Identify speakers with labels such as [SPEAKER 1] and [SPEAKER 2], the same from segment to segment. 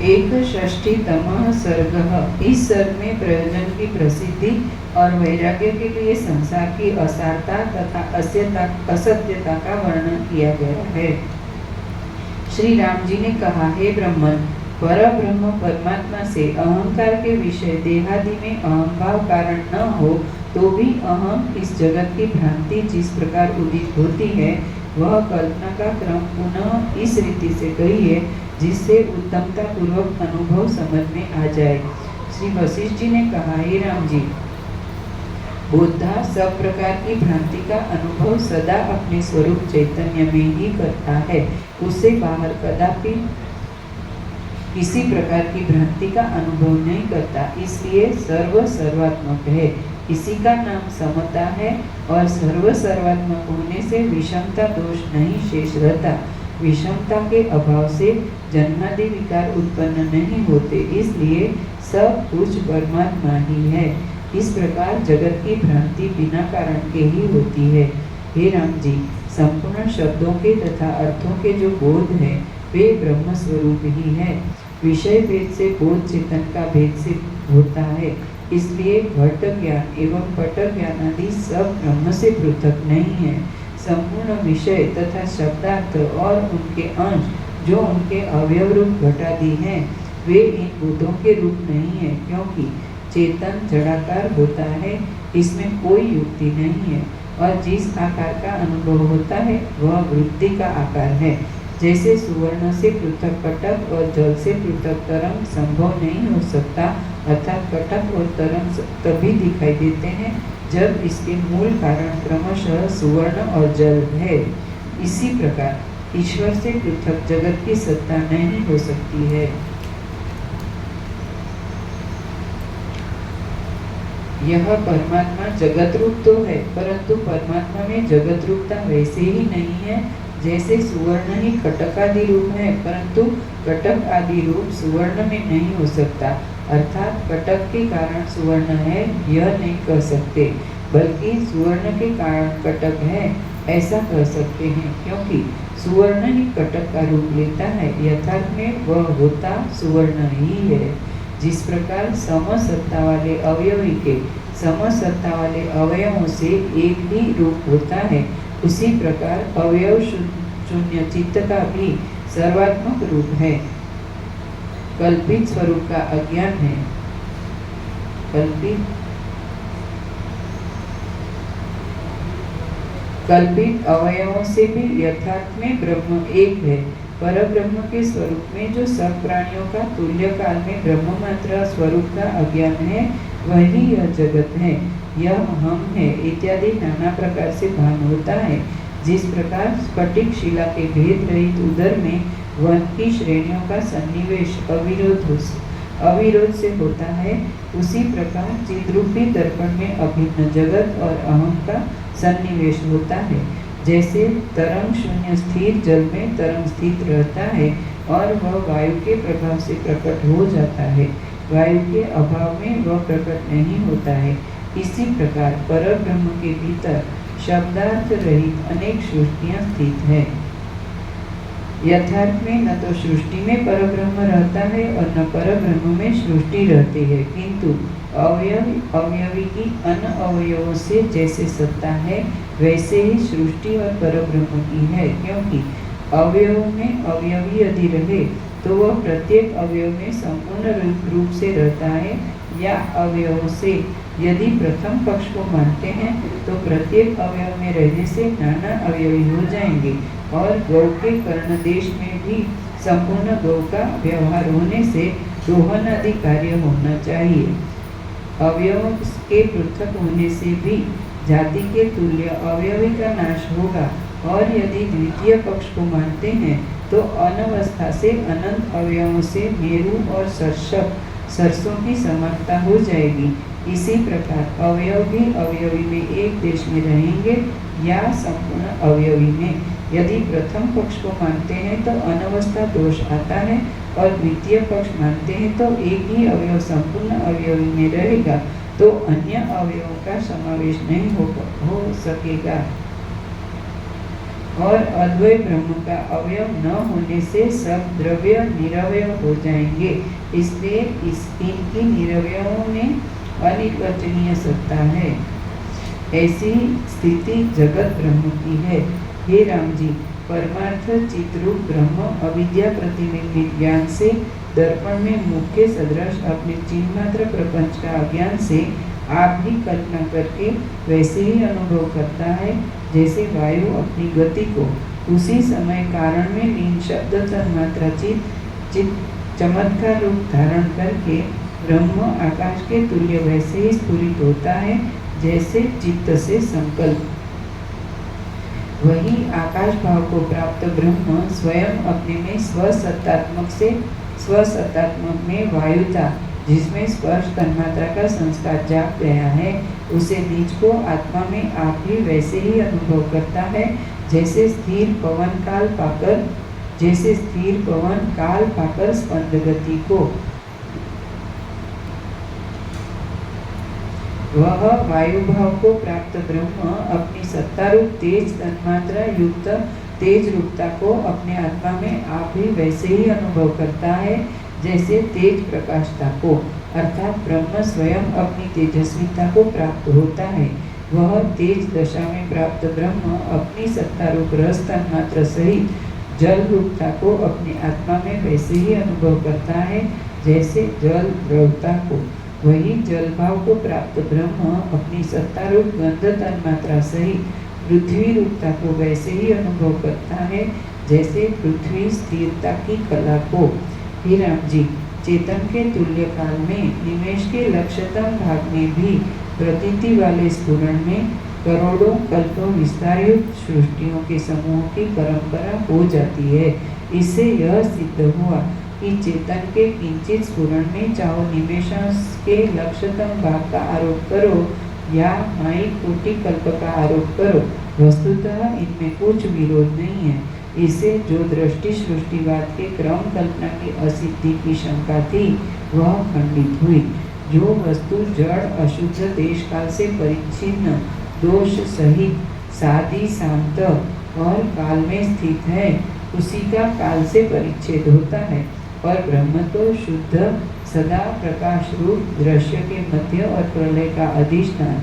[SPEAKER 1] एक षष्ठीतमः सर्ग। इस सर्ग में प्रयोजन की प्रसिद्धि और वैराग्य के लिए संसार की असारता तथा असत्यता का वर्णन किया गया है। श्री राम जी ने कहा, हे ब्रह्मन, पर ब्रह्म परमात्मा से अहंकार के विषय देहादि में अहंभाव कारण न हो तो भी अहम इस जगत की भ्रांति जिस प्रकार उदित होती है वह कल्पना का क्रम पुनः इस रीति से कहिए जिससे उत्तमता पूर्वक अनुभव समझ में आ जाए। श्री वशिष्ठ जी ने कहा, हे राम जी, बुद्धा सब प्रकार की भ्रांति का अनुभव सदा अपने स्वरूप चैतन्य में ही करता है, उससे बाहर कदापि किसी प्रकार की भ्रांति का अनुभव नहीं करता, इसलिए सर्व सर्वात्मक है। इसी का नाम समता है और सर्व सर्वात्मक होने से विषमता दोष नहीं शेष रहता। विषमता के अभाव से जन्मादि विकार उत्पन्न नहीं होते, इसलिए सब कुछ परमात्मा ही है। इस प्रकार जगत की भ्रांति बिना कारण के ही होती है। हे राम जी, संपूर्ण शब्दों के तथा अर्थों के जो बोध है वे ब्रह्म स्वरूप ही है। विषय भेद से बोध चेतन का भेद से होता है, इसलिए घट ज्ञान एवं पट ज्ञान आदि सब ब्रह्म से पृथक नहीं है। संपूर्ण विषय तथा शब्दार्थ और उनके अंश जो उनके अवयव रूप घटादि हैं वे इन भूतों के रूप नहीं है, क्योंकि चेतन जड़ाकार होता है, इसमें कोई युक्ति नहीं है। और जिस आकार का अनुभव होता है वह वृत्ति का आकार है। जैसे सुवर्ण से पृथक कटक और जल से पृथक तरंग संभव नहीं हो सकता, अर्थात कटक और तरंग तभी दिखाई देते हैं जब इसके मूल कारण क्रमशः सुवर्ण और जल है। इसी प्रकार ईश्वर से पृथक जगत की सत्ता नहीं हो सकती है। यह परमात्मा जगत रूप तो है, परंतु परमात्मा में जगत रूपता वैसे ही नहीं है जैसे सुवर्ण ही कटक आदि रूप है, परंतु कटक आदि रूप सुवर्ण में नहीं हो सकता। अर्थात कटक के कारण सुवर्ण है यह नहीं कह सकते, बल्कि सुवर्ण के कारण कटक है ऐसा कह सकते हैं, क्योंकि सुवर्ण ही कटक का रूप लेता है। यथार्थ में वह होता सुवर्ण ही है। जिस प्रकार समसत्ता वाले अवयवी के समसत्ता वाले अवयवों से एक ही रूप होता है, उसी प्रकार अवयव शून्य चित्त का भी सर्वात्मक रूप है। कल्पित स्वरूप का अज्ञान है। कल्पित अवयवों से भी यथार्थ में ब्रह्म एक है। पर ब्रह्म के स्वरूप में जो सब प्राणियों का तुल्य काल में ब्रह्म मात्र स्वरूप का अज्ञान है वही यह जगत है, यह हम है इत्यादि नाना प्रकार से भान होता है। जिस प्रकार स्फटिक शिला के भेद रहित उदर में वन की श्रेणियों का सन्निवेश अविरोध से होता है, उसी प्रकार चिद्रूपी दर्पण में अभिन्न जगत और अहम का सन्निवेश होता है। जैसे तरंग शून्य स्थिर जल में तरंग स्थित रहता है और वह वायु के प्रभाव से प्रकट हो जाता है, वायु के अभाव में वह प्रकट नहीं होता है। इसी प्रकार पर ब्रह्म के भीतर शब्दार्थ रहित अनेक सृष्टियां स्थित है। यथार्थ में न तो सृष्टि में परब्रह्म रहता है और न परब्रह्म में सृष्टि रहती है, किंतु अवयवी की अन्य अवयवों से जैसे सत्ता है वैसे ही सृष्टि और परब्रह्म की है। क्योंकि अवयव में अवयवी यदि रहे तो वह प्रत्येक अवयव में संपूर्ण रूप से रहता है, या अवयवों से यदि प्रथम पक्ष को मानते हैं तो प्रत्येक अवयव में रहने से नाना अवयवी हो जाएंगे। और गौ के कर्ण देश में भी संपूर्ण गौ का व्यवहार होने से दोहन आदि कार्य होना चाहिए। अवयवों के पृथक होने से भी जाति के तुल्य अवयवी का नाश होगा। और यदि द्वितीय पक्ष को मानते हैं तो अनवस्था से अनंत अवयवों से मेरु और सरसों की समानता हो जाएगी। इसी प्रकार अवयव भी अवयवी में एक देश में रहेंगे या संपूर्ण अवयवी में। यदि प्रथम पक्ष को मानते हैं तो अनवस्था दोष आता है और द्वितीय पक्ष मानते हैं तो एक ही अवयव संपूर्ण अवयवी में रहेगा, तो अन्य अवयवों का समावेश नहीं हो सकेगा। और अद्वैत ब्रह्म का अवयव न होने से सब द्रव्य निरवय हो जाएंगे। इसलिए इनकी निरवयों में अनिर्वचनीय सत्ता है। ऐसी स्थिति जगत ब्रह्म की है। हे राम जी, परमार्थ चित्रूप ब्रह्म अविद्या प्रतिबिंबित ज्ञान से दर्पण में मुख्य सदृश अपने चिन्ह मात्र प्रपंच का अज्ञान से आप भी कल्पना करके वैसे ही अनुभव करता है जैसे वायु अपनी गति को उसी समय कारण में लीन शब्द तन्मात्रा चित चमत्कार रूप धारण करके ब्रह्म आकाश के तुल्य वैसे ही स्फुरित होता है जैसे चित्त से संकल्प। वही आकाश भाव को प्राप्त ब्रह्म स्वयं अपने में स्वसत्तात्मक में वायुता जिसमें स्पर्श तन्मात्रा का संस्कार जाग गया है उसे बीज को आत्मा में आप भी वैसे ही अनुभव करता है जैसे स्थिर पवन काल पाकर स्पंद गति को। वह वायु भाव को प्राप्त ब्रह्म अपनी सत्ता रूप तेज तन्मात्रा युक्त तेज रूपता को अपने आत्मा में आप भी वैसे ही अनुभव करता है जैसे तेज प्रकाशता को, अर्थात ब्रह्म स्वयं अपनी तेजस्विता को प्राप्त होता है। वह तेज दशा में प्राप्त ब्रह्म अपनी सत्ता रूप रस तन्मात्र सहित जल रूपता को अपने आत्मा में वैसे ही अनुभव करता है जैसे जल द्रवता को। वही जल भाव को प्राप्त ब्रह्म अपनी सत्ता रूप गंध तन्मात्रा सहित पृथ्वी रूपता को वैसे ही अनुभव करता है जैसे पृथ्वी स्थिरता की कला को। हे राम जी, चेतन के तुल्य काल में निमेष के लक्ष्यतम भाग में भी प्रतीति वाले स्फुरण में करोड़ों कल्पों विस्तार युक्त सृष्टियों के समूह की परंपरा हो जाती है। इससे यह सिद्ध हुआ कि चेतन के किंचित स्फुरण में चाहो निमेषांश के लक्ष्यतम भाग का आरोप करो या माई कोटि कल्प का आरोप करो, वस्तुतः इनमें कुछ विरोध नहीं है। इससे जो दृष्टि सृष्टिवाद के क्रम कल्पना की असिद्धि की शंका थी वह खंडित हुई। जो वस्तु जड़ अशुद्ध देश काल से परिच्छिन्न दोष सहित सादी शांत और काल में स्थित है उसी का काल से परिच्छेद होता है, और ब्रह्म तो शुद्ध सदा प्रकाश रूप दृश्य के मध्य और प्रलय का अधिष्ठान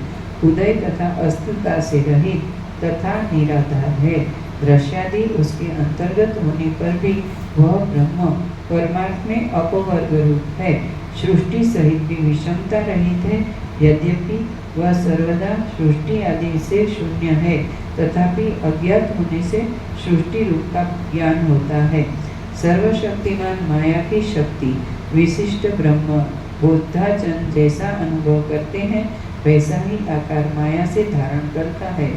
[SPEAKER 1] उदय तथा अस्तता से रहित तथा निराधार है। दृश्यादि उसके अंतर्गत होने पर भी वह ब्रह्म परमार्थ में अपवर्ग रूप है, सृष्टि सहित भी विषमता रहित है। यद्यपि वह सर्वदा सृष्टि आदि से शून्य है तथापि अज्ञात होने से सृष्टि रूप का ज्ञान होता है। सर्वशक्तिमान माया की शक्ति विशिष्ट ब्रह्म बोधाजन जैसा अनुभव करते हैं वैसा ही आकार माया से धारण करता है।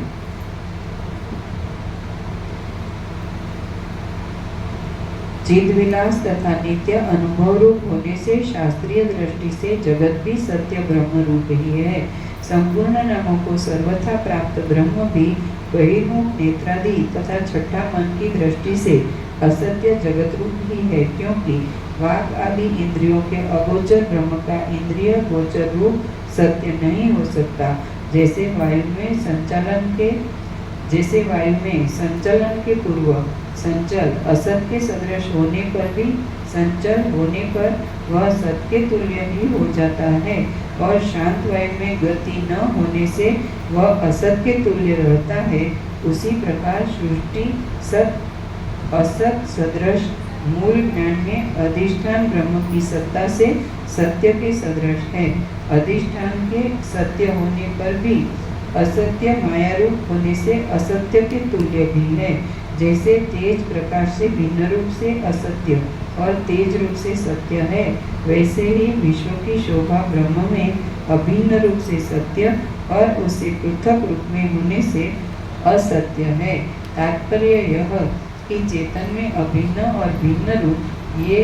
[SPEAKER 1] चिद्विलास तथा नित्य अनुभव रूप होने से शास्त्रीय दृष्टि से जगत भी सत्य ब्रह्म रूप ही है। संपूर्ण नामों को सर्वथा प्राप्त ब्रह्म भी बहिर्मुख नेत्रादि तथा छठा मन की दृष्टि से असत्य जगत रूप ही है, क्योंकि वाक आदि इंद्रियों के अगोचर ब्रह्म का इंद्रिय गोचर रूप सत्य नहीं हो सकता। जैसे वायु में संचलन के पूर्व संचल असत के सदृश होने पर भी संचल होने पर वह सत के तुल्य ही हो जाता है, और शांत वायु में गति न होने से वह असत के तुल्य रहता है। उसी प्रकार सृष्टि सत असत सदृश मूल ज्ञान में अधिष्ठान ब्रह्म की सत्ता से सत्य के सदृश है। अधिष्ठान के सत्य होने पर भी असत्य माया रूप होने से असत्य के तुल्य भी है। जैसे तेज प्रकाश से भिन्न रूप से असत्य और तेज रूप से सत्य है, वैसे ही विश्व की शोभा ब्रह्म में अभिन्न रूप से सत्य और उससे पृथक रूप में होने से असत्य है। तात्पर्य यह कि चेतन में अभिन्न और भिन्न रूप ये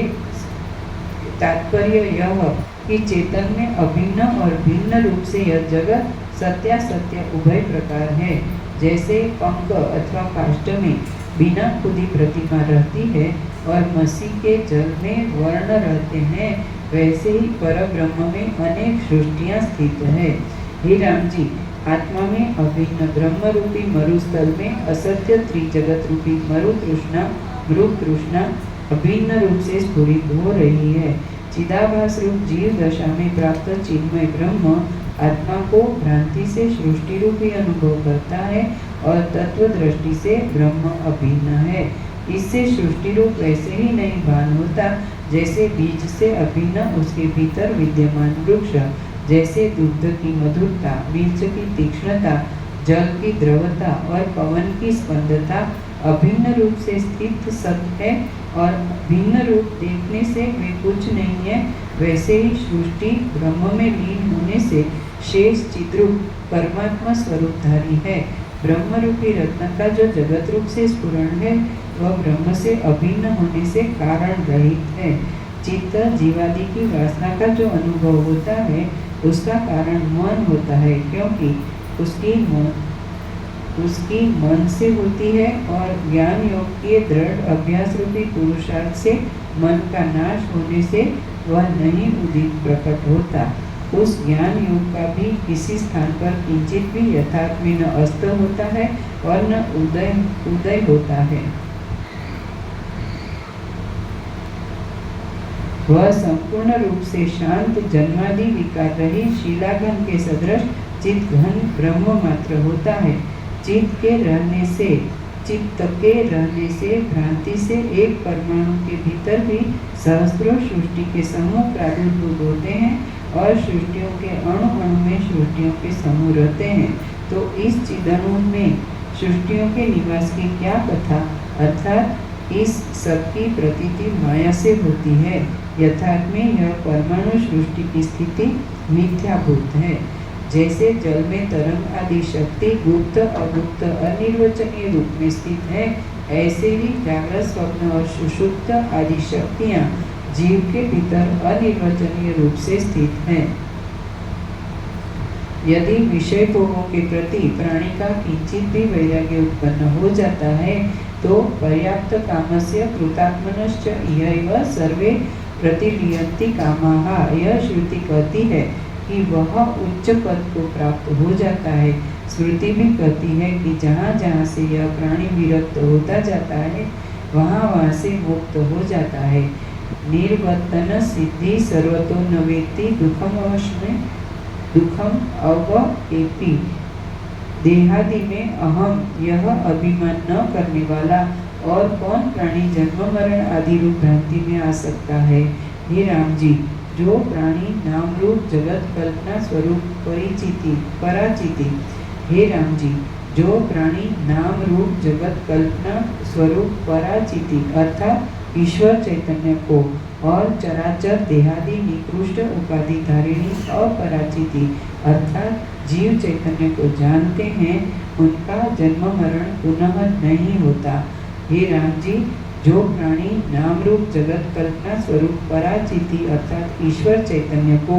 [SPEAKER 1] तात्पर्य यह कि चेतन में अभिन्न और भिन्न रूप से यह जगत सत्यासत्य उभय प्रकार है। जैसे पंख अथवा काष्ठ में बिना खुदी प्रतिमा रहती है और मसी के जल में वर्ण रहते हैं, वैसे ही पर ब्रह्म में अनेक सृष्टियां स्थित है। हे राम जी, आत्मा में अभिन्न ब्रह्म रूपी मरुस्थल में असत्य त्रिजगत रूपी मरु तृष्णा मृग तृष्णा अभिन्न रूप से स्फुरित हो रही है। चिदाभास रूप जीव दशा में प्राप्त चिन्मय ब्रह्म आत्मा को भ्रांति से सृष्टि रूपी अनुभव करता है और तत्व दृष्टि से ब्रह्म अभिन्न है। इससे सृष्टि रूप वैसे ही नहीं भान होता जैसे बीज से अभिन्न उसके भीतर विद्यमान वृक्ष, जैसे दुग्ध की मधुरता, मिर्च की तीक्ष्णता, जल की द्रवता और पवन की स्पंदता अभिन्न रूप से स्थित सत्य है और भिन्न रूप देखने से वे कुछ नहीं है, वैसे ही सृष्टि ब्रह्म में लीन होने से शेष चिद्रूप परमात्मा स्वरूपधारी है। ब्रह्म रूपी रत्न का जो जगत रूप से स्फुरण है वह ब्रह्म से अभिन्न होने से कारण रहित है। चित्त जीवादि की वासना का जो अनुभव होता है उसका कारण मन होता है, क्योंकि उसकी मन से होती है और ज्ञान योग के दृढ़ अभ्यास रूपी पुरुषार्थ से मन का नाश होने से वह नहीं उदित प्रकट होता। उस ज्ञान योग का भी किसी स्थान पर किंचित भी यथार्थ में न अस्त होता है और न उदय होता है। वह संपूर्ण रूप से शांत जन्मादि विकार रहित शिलाघन के सदृश चित्त घन ब्रह्म मात्र होता है। चित्त के रहने से भ्रांति से एक परमाणु के भीतर भी सहस्त्रों सृष्टि के समूह प्रादुर्भूत होते हैं और सृष्टियों के अणु अणु में सृष्टियों के समूह रहते हैं। तो इस चिदणु में सृष्टियों के निवास की क्या कथा, अर्थात इस सबकी प्रतीति माया से होती है। यथार्थ में यह परमाणु सृष्टि की स्थिति मिथ्याभूत है। जैसे जल में तरंग आदि शक्ति गुप्त अगुप्त अनिर्वचनीय रूप में स्थित है, ऐसे ही जागृत स्वप्न और सुषुप्त आदि शक्तियाँ जीव के भीतर अनिर्वचनीय रूप से स्थित हैं। यदि विषय भोगों के प्रति प्राणी का किंचित भी वैराग्य उत्पन्न हो जाता है तो पर्याप्त कामस्य कृतात्मनश्च इहैव सर्वे प्रतिलीयन्ति कामाः। यह श्रुति कहती है कि वह उच्च पद को प्राप्त हो जाता है। श्रुति भी कहती है कि जहाँ जहाँ से यह प्राणी विरक्त होता जाता है वहाँ से मुक्त हो जाता है। निर्वर्तन सिद्धि सर्वतो न वेत्ति दुखम अवएति। देहादि में अहम यह अभिमान न करने वाला और कौन प्राणी जन्म मरण आदि रूप भ्रांति में आ सकता है। हे राम जी, जो प्राणी नाम रूप जगत कल्पना स्वरूप पराचिति हे राम जी, जो प्राणी नाम रूप जगत कल्पना स्वरूप पराचिति अर्थात ईश्वर चैतन्य को और चराचर देहादि निकृष्ट उपाधि धारिणी अपराचिति अर्थात जीव चैतन्य को जानते हैं, उनका जन्म मरण पुनः नहीं होता। हे राम जी, जो प्राणी नाम रूप जगत कल्पना स्वरूप पराचिति अर्थात ईश्वर चैतन्य को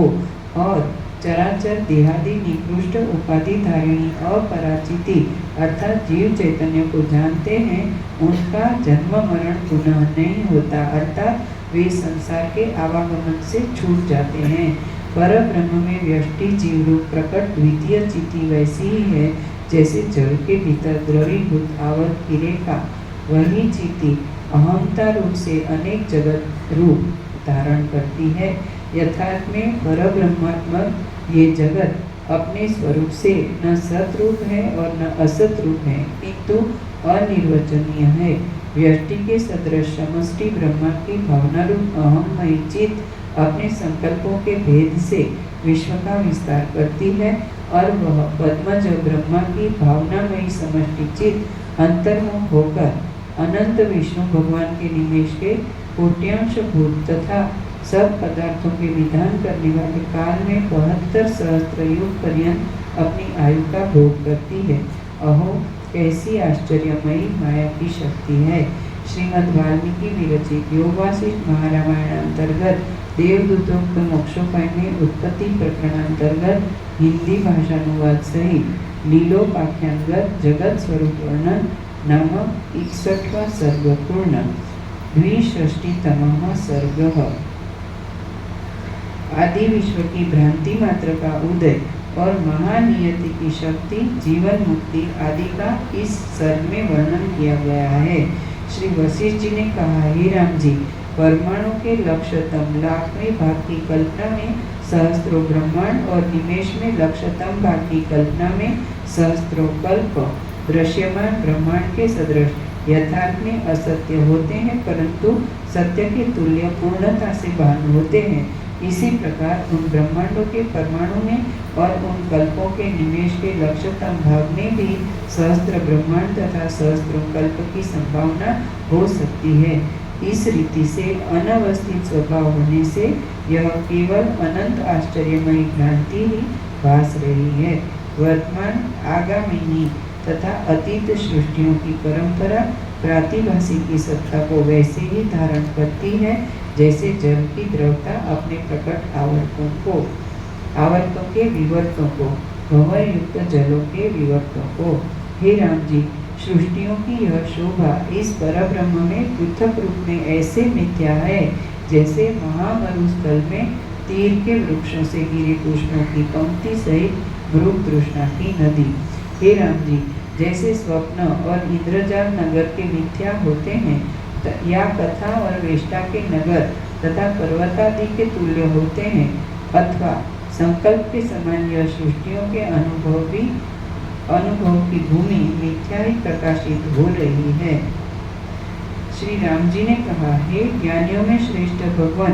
[SPEAKER 1] और चराचर देहादि निकृष्ट उपाधि धारिणी अपराचिति अर्थात जीव चैतन्य को जानते हैं, उनका जन्म मरण पुनः नहीं होता, अर्थात वे संसार के आवागमन से छूट जाते हैं। पर ब्रह्म में व्यष्टि जीव रूप प्रकट द्वितीय चिति वैसी ही है जैसे जल के भीतर द्रवीभूत आवर्त की रेखा। वही चिति अहंता रूप से अनेक जगत रूप धारण करती है। यथार्थ में पर ब्रह्मात्मक ये जगत अपने स्वरूप से न सत रूप है और न असत रूप है, किंतु अनिर्वचनीय है। व्यष्टि के सदृश समष्टि ब्रह्मा की भावना रूप अहममयी चित्त अपने संकल्पों के भेद से विश्व का विस्तार करती है और वह पद्मज ब्रह्मा की भावनामयी समष्टि चित्त अंतर्मुख होकर अनंत विष्णु भगवान के निमेष के कोट्यांश भूत तथा सब पदार्थों के विधान करने वाले काल में 72 सहस्त्र युग पर्यंत अपनी आयु का भोग करती है। अहो, कैसी आश्चर्यमयी माया की शक्ति है। श्रीमद् वाल्मीकि विरचित योग वासिष्ठ महारामायण अंतर्गत देवदूतोक्त मोक्षोपाय में उत्पत्ति प्रकरणांतर्गत हिंदी भाषानुवाद सहित लीलोपाख्यानगत जगत स्वरूप वर्णन नामक 61वां सर्ग पूर्ण। 62तमः सर्ग। आदि विश्व की भ्रांति मात्र का उदय और महानियति की शक्ति, जीवन मुक्ति आदि का इस सर्ग में वर्णन किया गया है। श्री वशिष्ठ जी ने कहा, हे राम जी, परमाणु के लक्षतम लाखवें भाग की कल्पना में सहस्त्रों ब्रह्मांड और निमेष में लक्षतम भाग की कल्पना में सहस्त्रों कल्प दृश्यमान ब्रह्मांड के सदृश यथार्थ में असत्य होते हैं, परंतु सत्य के तुल्य पूर्णता से भान होते हैं। इसी प्रकार उन ब्रह्मांडों के परमाणु में और उन कल्पों के निमेष के लक्षतम भाग में भी सहस्त्र ब्रह्मांड तथा सहस्त्रों कल्प की संभावना हो सकती है। इस रीति से अनवस्थित स्वभाव होने से यह केवल अनंत आश्चर्यमयी भ्रांति ही भास रही है। वर्तमान, आगामी तथा अतीत सृष्टियों की परंपरा प्रातिभासी की सत्ता को वैसे ही धारण करती है जैसे जल की द्रवता अपने प्रकट आवर्तों के विवर्तों को, भंवर युक्त जलों के विवर्तों को। हे राम जी, सृष्टियों की यह शोभा इस परब्रह्म में पृथक रूप में ऐसे मिथ्या है जैसे महामरुस्थल में तीर के वृक्षों से गिरे पुष्पों की पंक्ति सहित मृग तृष्णा की नदी। हे राम जी, जैसे स्वप्न और इंद्रजाल नगर के मिथ्या होते हैं या कथा और वेष्टा के नगर तथा पर्वतादि के तुल्य होते हैं, अथवा संकल्प के समान यह सृष्टियों के अनुभव की भूमि मिथ्या ही प्रकाशित हो रही है। श्री राम जी ने कहा, हे ज्ञानियों में श्रेष्ठ भगवान,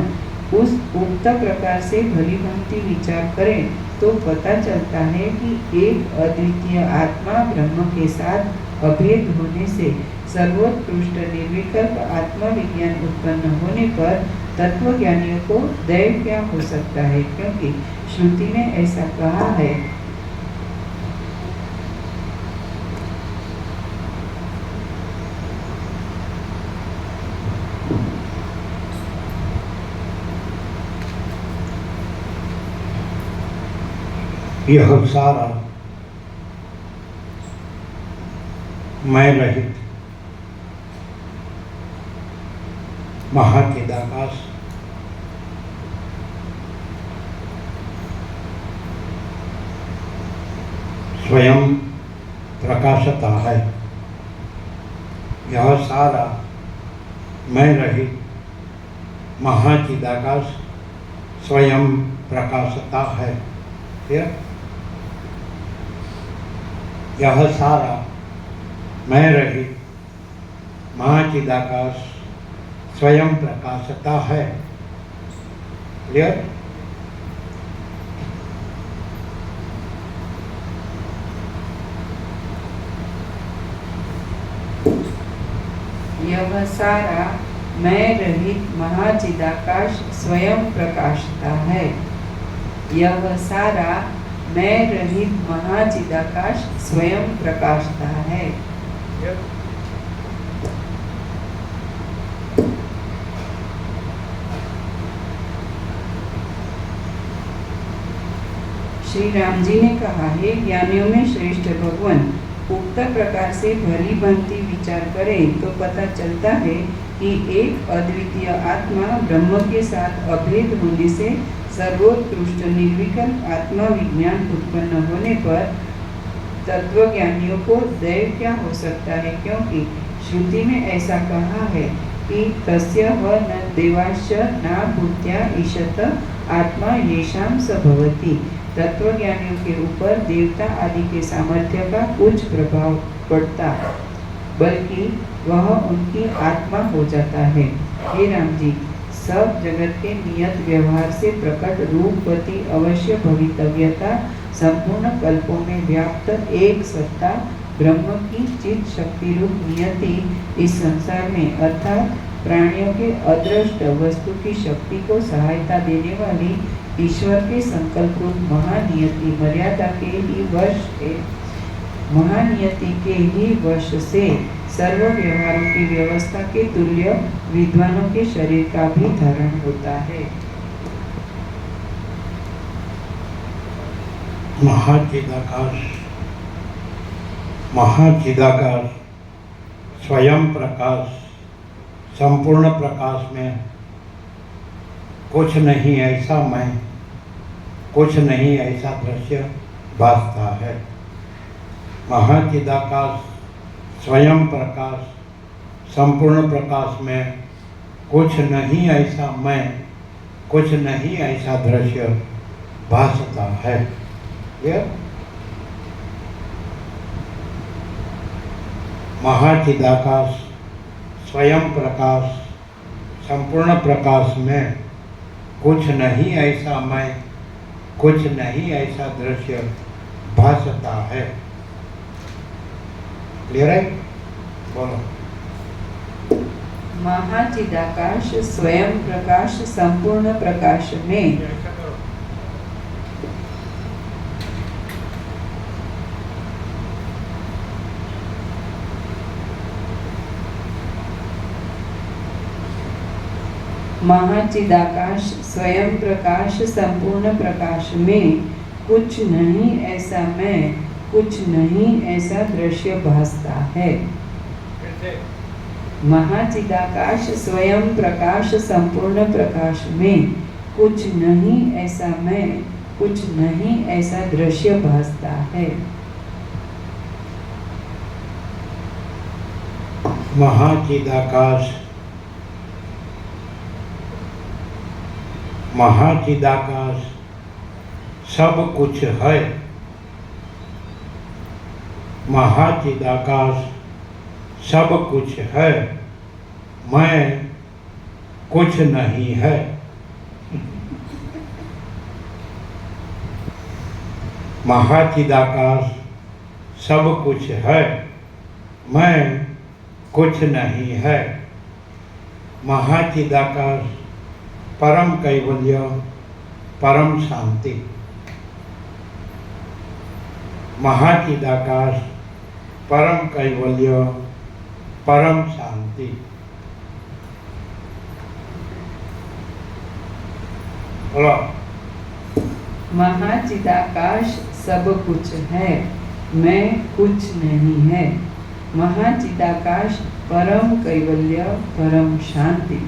[SPEAKER 1] उस उक्त प्रकार से भली भांति विचार करें तो पता चलता है कि एक अद्वितीय आत्मा ब्रह्म के साथ अभेद होने से सर्वोत्कृष्ट निर्विकल्प आत्मविज्ञान उत्पन्न होने पर तत्वज्ञानियों को दैव क्या हो सकता है, क्योंकि श्रुति ने ऐसा कहा है।
[SPEAKER 2] यह सारा मैं रहित महाचिदाकाश स्वयं प्रकाशता है। यह सारा मैं रहित महाचिदाकाश स्वयं प्रकाशता है। यह सारा मैं रहित महाचिदाकाश स्वयं प्रकाशता है। क्लियर?
[SPEAKER 1] यह सारा मैं रहित महाचिदाकाश स्वयं प्रकाशता है। यह सारा मैं रहित महाचिदाकाश स्वयं प्रकाशता है। श्री राम जी ने कहा, हे ज्ञानियों में श्रेष्ठ भगवान, उक्त प्रकार से भली भांति विचार करें तो पता चलता है कि एक अद्वितीय आत्मा ब्रह्म के साथ अभेद होने से सर्वोत्कृष्ट निर्विकल्प आत्मा विज्ञान उत्पन्न होने पर तत्वज्ञानियों को दैव क्या हो सकता है, क्योंकि श्रुति में ऐसा कहा है कि तस्य व न देवाश्च न भूत्या ईशत आत्मा येषां स भवति। तत्वज्ञानियों के ऊपर देवता आदि के सामर्थ्य का कुछ प्रभाव पड़ता, बल्कि वह उनकी आत्मा हो जाता है। हे राम जी, सब जगत के नियत व्यवहार से प्रकट रूपवती अवश्य भवितव्यता संपूर्ण कल्पों में व्याप्त एक सत्ता ब्रह्म की चित शक्ति रूप नियति इस संसार में अर्थात प्राणियों के अदृष्ट वस्तु की शक्ति को सहायता देने वाली ईश्वर के संकल्प रूप महानियति मर्यादा के ही महानियति के ही वश से सर्व व्यवहारों की व्यवस्था के तुल्य विद्वानों के शरीर का भी धारण होता है।
[SPEAKER 2] महाचिदाकाश स्वयं प्रकाश, संपूर्ण प्रकाश में कुछ नहीं ऐसा मैं, कुछ नहीं ऐसा दृश्य, भासता है। महाचिदाकाश स्वयं प्रकाश संपूर्ण प्रकाश में कुछ नहीं ऐसा मैं, कुछ नहीं ऐसा दृश्य भासता है। ये महाचिदाकाश स्वयं प्रकाश संपूर्ण प्रकाश में कुछ नहीं ऐसा मैं, कुछ नहीं ऐसा दृश्य भासता है। क्लियर है? बोलो।
[SPEAKER 1] महाचिदाकाश स्वयं प्रकाश संपूर्ण प्रकाश में महाचिदाकाश स्वयं प्रकाश संपूर्ण प्रकाश में कुछ नहीं ऐसा मैं, कुछ नहीं ऐसा दृश्य भासता है। महाचिदाकाश स्वयं प्रकाश संपूर्ण प्रकाश में कुछ नहीं ऐसा मैं, कुछ नहीं ऐसा दृश्य भासता है।
[SPEAKER 2] महाचिदाकाश महाचिदाकाश सब कुछ है। महाचिदाकाश सब कुछ है, मैं कुछ नहीं है। महाचिदाकाश सब कुछ है, मैं कुछ नहीं है। महाचिदाकाश परम कैवल्य, परम शांति। महाचिदाकाश परम कैवल्य, परम शांति। बोलो।
[SPEAKER 1] महाचिदाकाश सब कुछ है, मैं कुछ नहीं है। महाचिदाकाश परम कैवल्य, परम शांति।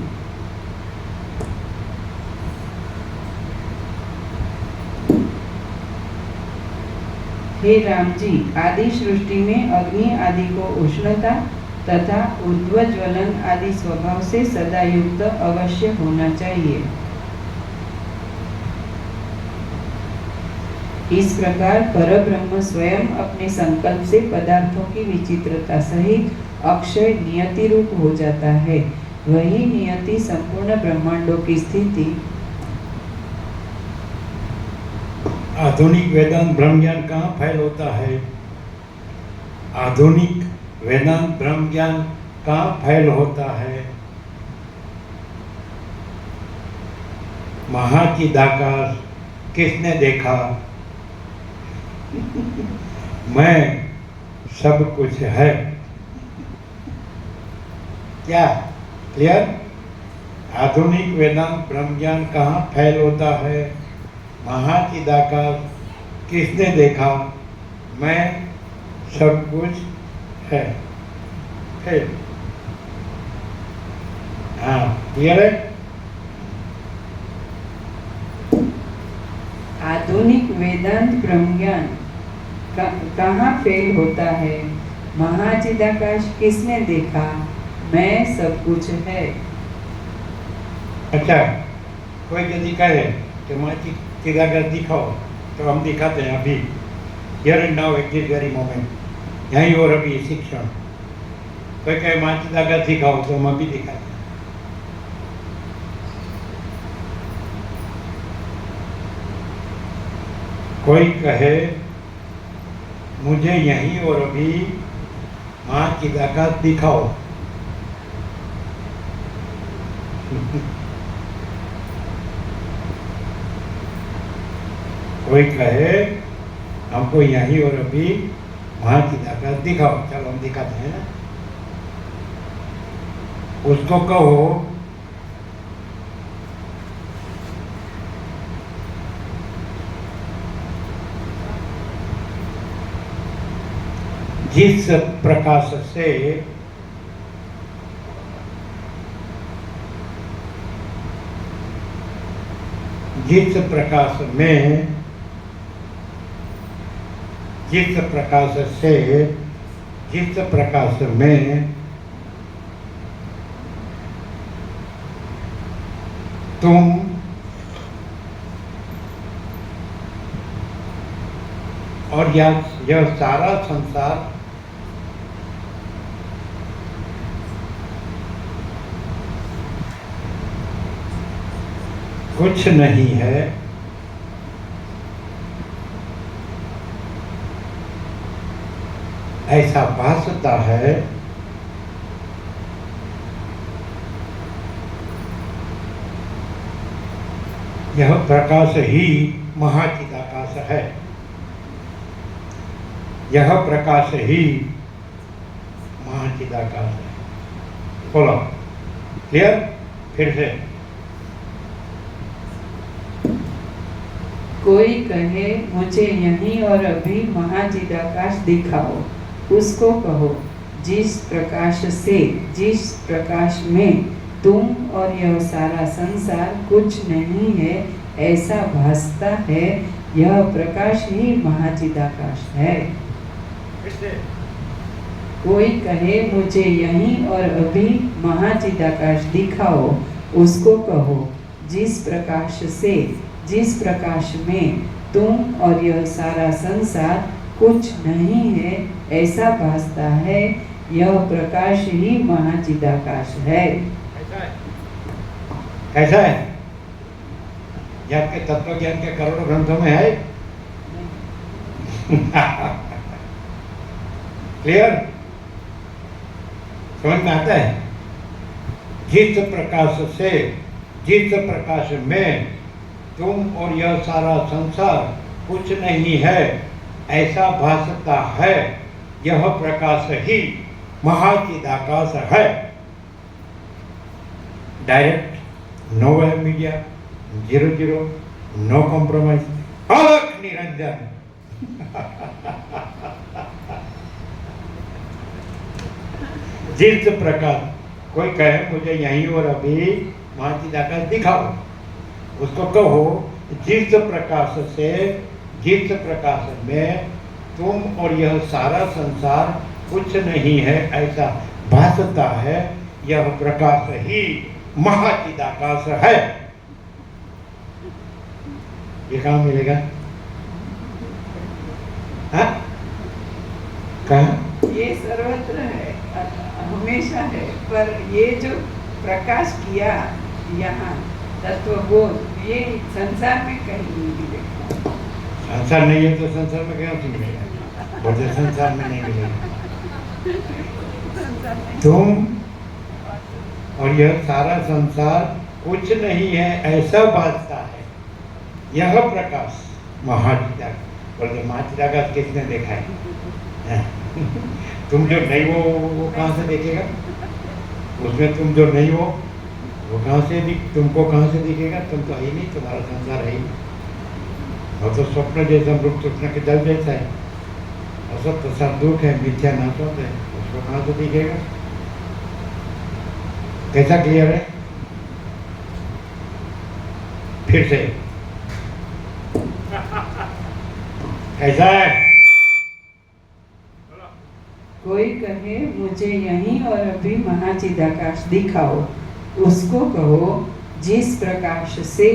[SPEAKER 1] हे राम जी, आदि सृष्टि में अग्नि आदि को उष्णता तथा ऊर्ध्वज्वलन आदि स्वभाव से सदा युक्त अवश्य होना चाहिए। इस प्रकार परब्रह्म स्वयं अपने संकल्प से पदार्थों की विचित्रता सहित अक्षय नियति रूप हो जाता है। वही नियति संपूर्ण ब्रह्मांडों की स्थिति
[SPEAKER 2] आधुनिक वेदांत ब्रह्म ज्ञान कहाँ फैल होता है? आधुनिक वेदांत ब्रह्म ज्ञान कहाँ फैल होता है? महाचिदाकाश किसने देखा? मैं सब कुछ है। क्या क्लियर? आधुनिक वेदांत ब्रह्म ज्ञान कहाँ फैल होता है? महाचिदाकाश किसने देखा? मैं सब कुछ है। हाँ, क्लियर है?
[SPEAKER 1] आधुनिक वेदांत ब्रह्म ज्ञान कहाँ फेल होता है? महाचिदाकाश किसने देखा? मैं सब कुछ है।
[SPEAKER 2] अच्छा, कोई यदि कहे कि महाचिदाकाश दिखाओ, तो हम दिखाते हैं अभी, here and now at this very moment, यहीं और अभी शिक्षण। कोई कहे महाचिदाकाश दिखाओ, तो हम अभी दिखाते हैं। कोई कहे मुझे यहीं और अभी महाचिदाकाश दिखाओ, कोई कहे हमको यहीं और अभी महाचिदाकाश दिखाओ, चलो हम दिखाते हैं। उसको कहो जिस प्रकाश से जिस प्रकाश में जिस प्रकाश से, जिस प्रकाश में तुम और यह सारा संसार कुछ नहीं है, ऐसा भासता है। यह प्रकाश ही महाचिदाकाश है। यह प्रकाश ही महाचिदाकाश है। बोलो, क्लियर? फिर से।
[SPEAKER 1] कोई कहे मुझे यहीं और अभी महाचिदाकाश दिखाओ, उसको कहो जिस प्रकाश से, जिस प्रकाश में तुम और यह सारा संसार कुछ नहीं है, ऐसा भासता है, यह प्रकाश ही महाचिदाकाश है। कोई कहे मुझे यहीं और अभी महाचिदाकाश दिखाओ, उसको कहो जिस प्रकाश से, जिस प्रकाश में तुम और यह सारा संसार कुछ नहीं है, ऐसा भासता है, यह प्रकाश ही महाचिदाकाश है।
[SPEAKER 2] कैसा है? ये आपके तत्व ज्ञान के करोड़ों ग्रंथों में है। क्लियर? समझ में आता है? जिस प्रकाश से, जिस प्रकाश में तुम और यह सारा संसार कुछ नहीं है, ऐसा भासता है, यह प्रकाश ही महाचिदाकाश है। Direct, no web media, 00, no compromise, अलख निरंजन। जिस प्रकार कोई कहे मुझे यहीं और अभी महाचिदाकाश दिखाओ, उसको कहो जिस प्रकाश से, जिस प्रकाश में तुम और यह सारा संसार कुछ नहीं है, ऐसा भासता है, यह प्रकाश ही महाचिदाकाश है। ये कहाँ मिलेगा? हाँ? कहाँ?
[SPEAKER 1] ये सर्वत्र है, हमेशा है, पर ये जो प्रकाश किया यहाँ तत्वबोध, ये संसार में कहीं नहीं मिलेगा।
[SPEAKER 2] संसार नहीं है तो संसार में कहाँ से मिलेगा? बोलते संसार में नहीं मिलेगा। तुम और यह सारा संसार कुछ नहीं है, ऐसा भासता है, यह प्रकाश महाचिदाकाश। बोलते महाचिदाकाश किसने देखा है? तुम जो नहीं हो वो कहाँ से देखेगा? उसमें तुम जो नहीं हो वो कहाँ से तुमको कहाँ से दिखेगा? तुम तो है ही नहीं, तुम्हारा संसार है ही नहीं। और तो स्वप्न जैसा मृत स्वप्न के जल जैसा है, असत प्रसाद दुख है, मिथ्या नाशवत है, उसको कहाँ से दिखेगा? कैसा क्लियर है? फिर से कैसा है?
[SPEAKER 1] कोई कहे मुझे यहीं और अभी महाचिदाकाश दिखाओ, उसको कहो जिस प्रकाश से,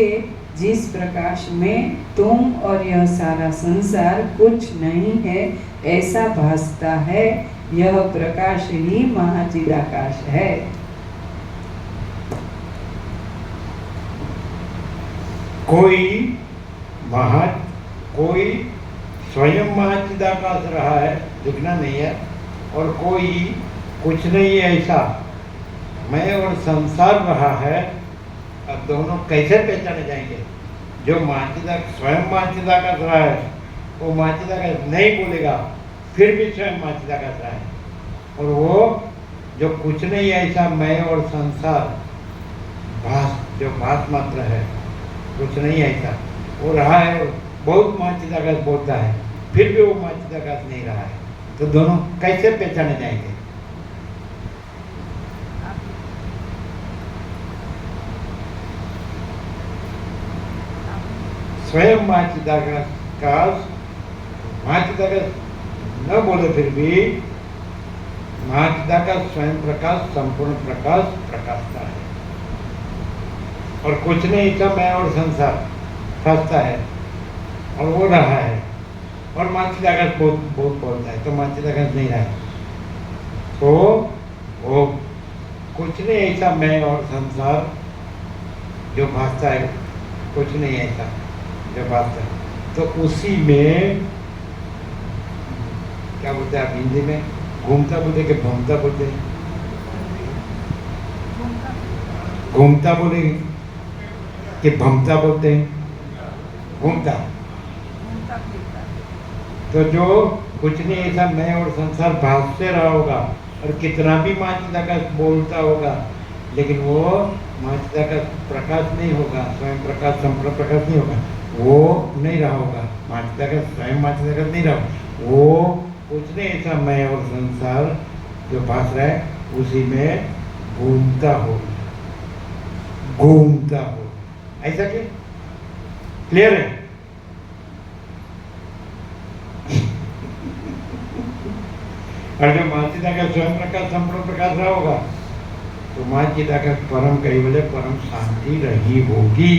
[SPEAKER 1] जिस प्रकाश में तुम और यह सारा संसार कुछ नहीं है, ऐसा भासता है, यह प्रकाश ही महाचिदाकाश है।
[SPEAKER 2] कोई स्वयं महाचिदाकाश रहा है, दिखना नहीं है, और कोई कुछ नहीं है ऐसा मैं और संसार रहा है। अब दोनों कैसे पहचाने जाएंगे? जो महाचिदाकाश स्वयं महाचिदाकाश रहा है वो महाचिदाकाश नहीं बोलेगा, फिर भी स्वयं महाचिदाकाश रहा है, और वो जो कुछ नहीं है ऐसा मैं और संसार भास, जो भास मात्र है, कुछ नहीं है ऐसा वो रहा है, और बहुत महाचिदाकाश बोलता है, फिर भी वो महाचिदाकाश नहीं रहा है। तो दोनों कैसे पहचाने जाएंगे? स्वयं महाचिदाकाश न बोले फिर भी महाचिदा का स्वयं प्रकाश संपूर्ण प्रकाश प्रकाशता है, और कुछ नहीं, सब मैं और संसार फंसता है और वो रहा है, और महाचिदाकाश बहुत बहुत बोलता है, तो महाचिदाकाश नहीं रहा है। तो वो कुछ नहीं ऐसा मैं और संसार जो भासता है, कुछ नहीं ऐसा जो भासता है, तो उसी में क्या बोलते हैं आप हिंदी में, घूमता बोलते कि भमता बोलते, घूमता बोले कि भमता बोलते हैं, घूमता। तो जो कुछ नहीं ऐसा मैं और संसार भासते रहा होगा, और कितना भी महाचिदा का बोलता होगा, लेकिन वो महाचिदा का प्रकाश नहीं होगा, स्वयं प्रकाश संपूर्ण प्रकाश नहीं होगा, वो नहीं रहा होगा, महाचिदा का स्वयं महाचिदा का नहीं रहा, वो कुछ नहीं ऐसा मैं और संसार जो भास रहा है, उसी में घूमता हो, घूमता हो, ऐसा क्या क्लियर है? और जो महाचिदा का स्वयं प्रकाश संपूर्ण प्रकाश रहा होगा, तो महाचिदा का परम कैवल्य परम शांति रही होगी।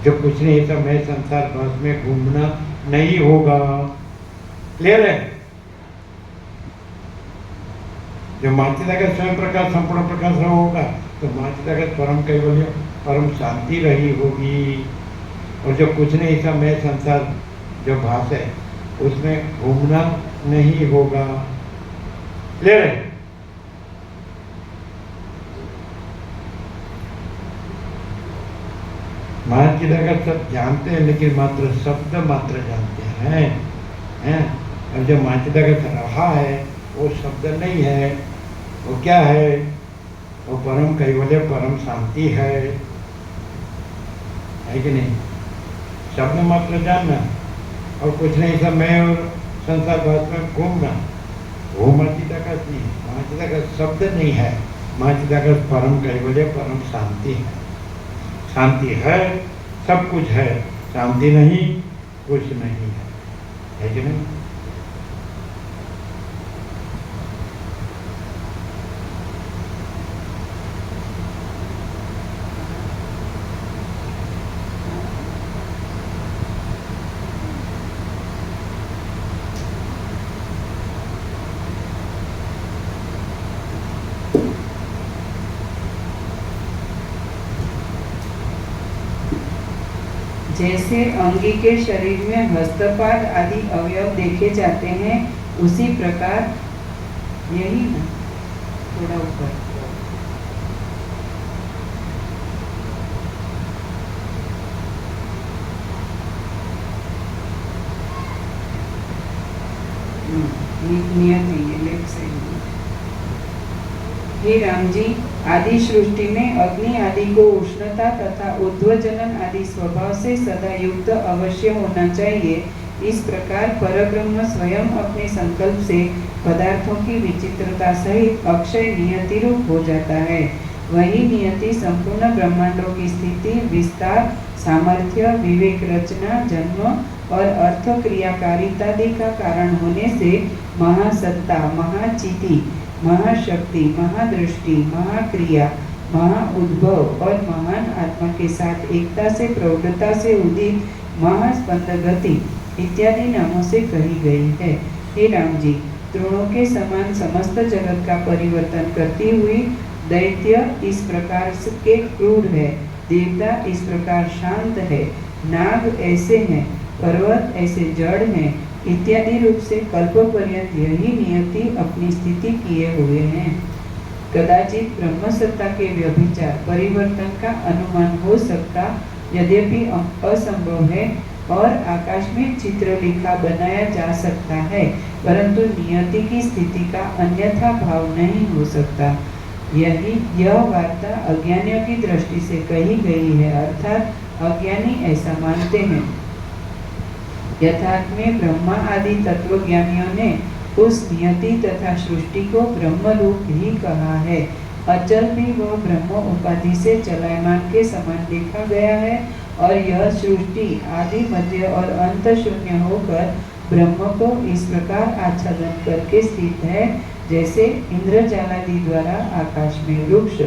[SPEAKER 2] जो कुछ नहीं ऐसा मैं संसार बस में घूमना नहीं होगा। क्लियर है? जो महाचिदा का स्वयं प्रकाश संपूर्ण प्रकाश रहा होगा, तो महाचिदा का परम कैवल्य परम शांति रही होगी। और जो कुछ नहीं ऐसा मैं संसार जो भास है, उसमें घूमना नहीं होगा। क्लियर है? महाचिदा का सब जानते हैं, लेकिन मात्र शब्द मात्र जानते हैं। और जो महाचिदा का रहा है, वो शब्द नहीं है, वो क्या है? वो परम कैवल्य परम शांति है कि नहीं? शब्द मात्र जानना और कुछ नहीं, सब मैं और संसार भास में घूमना, वो महाचिदा का नहीं, महाचिदा का शब्द नहीं है, महाचिदा का परम कैवल्य परम शांति है। शांति है, सब कुछ है, शांति नहीं, कुछ नहीं है कि नहीं?
[SPEAKER 1] जैसे अंगी के शरीर में हस्तपाद आदि अवयव देखे जाते हैं, उसी प्रकार यही ना, थोड़ा ऊपर, नियत नहीं है, लेफ्ट साइड। हे राम जी, आदि सृष्टि में अग्नि आदि को उष्णता तथा ऊर्ध्वजनन आदि स्वभाव से सदा युक्त अवश्य होना चाहिए। इस प्रकार परब्रह्म स्वयं अपने संकल्प से पदार्थों की विचित्रता सहित अक्षय नियति रूप हो जाता है। वही नियति संपूर्ण ब्रह्मांडों की स्थिति, विस्तार, सामर्थ्य, विवेक, रचना, जन्म और अर्थ क्रियाकारिता का कारण होने से महासत्ता, महाचिति, महाशक्ति, महादृष्टि, महाक्रिया, महाउद्भव और महान आत्मा के साथ एकता से प्रौढ़ता से उदित महास्पंद गति इत्यादि नामों से कही गई है। हे राम जी, तृणों के समान समस्त जगत का परिवर्तन करती हुई दैत्य इस प्रकार के क्रूर है, देवता इस प्रकार शांत है, नाग ऐसे हैं, पर्वत ऐसे जड़ हैं इत्यादि रूप से कल्प पर्यंत यही नियति अपनी स्थिति किए हुए हैं। कदाचित ब्रह्मसत्ता के व्यभिचार परिवर्तन का अनुमान हो सकता, यद्यपि असंभव है, और आकाश में चित्रलेखा बनाया जा सकता है, परंतु नियति की स्थिति का अन्यथा भाव नहीं हो सकता। यह वार्ता अज्ञानियों की दृष्टि से कही गई है, अर्थात अज्ञानी ऐसा मानते हैं। यथार्थ में ब्रह्मा आदि तत्वज्ञानियों ने उस नियति तथा सृष्टि को ब्रह्म रूप ही कहा है। अचल भी वह ब्रह्म उपाधि से चलायमान के समान देखा गया है, और यह सृष्टि आदि मध्य और अंत शून्य होकर ब्रह्म को इस प्रकार आच्छादन करके स्थित है जैसे इंद्रजालादि द्वारा आकाश में वृक्ष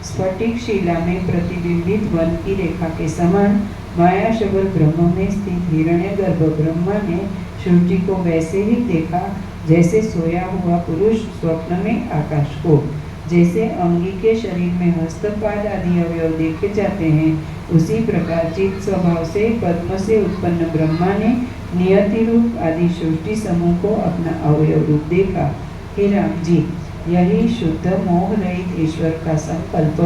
[SPEAKER 1] स्फटिक शिला में प्रतिबिंबित वन की रेखा के समान माया शबल ब्रह्म में स्थित हिरण्यगर्भ ब्रह्मा ने श्रुति को वैसे ही देखा जैसे सोया हुआ पुरुष स्वप्न में आकाश को। जैसे अंगी के शरीर में हस्तपाद आदि अवयव देखे जाते हैं, उसी प्रकार चित्त स्वभाव से पद्म से उत्पन्न ब्रह्मा ने नियति रूप आदि सृष्टि समूह को अपना अवयव रूप देखा। हे राम जी, यही शुद्ध मोह रहित ईश्वर का संकल्प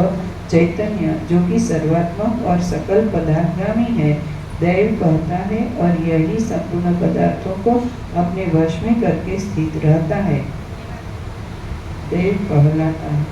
[SPEAKER 1] चैतन्य जो कि सर्वात्मक और सकल पदार्थगामी है, दैव कहता है और यही संपूर्ण पदार्थों को अपने वश में करके स्थित रहता है। दैव कहलाता है।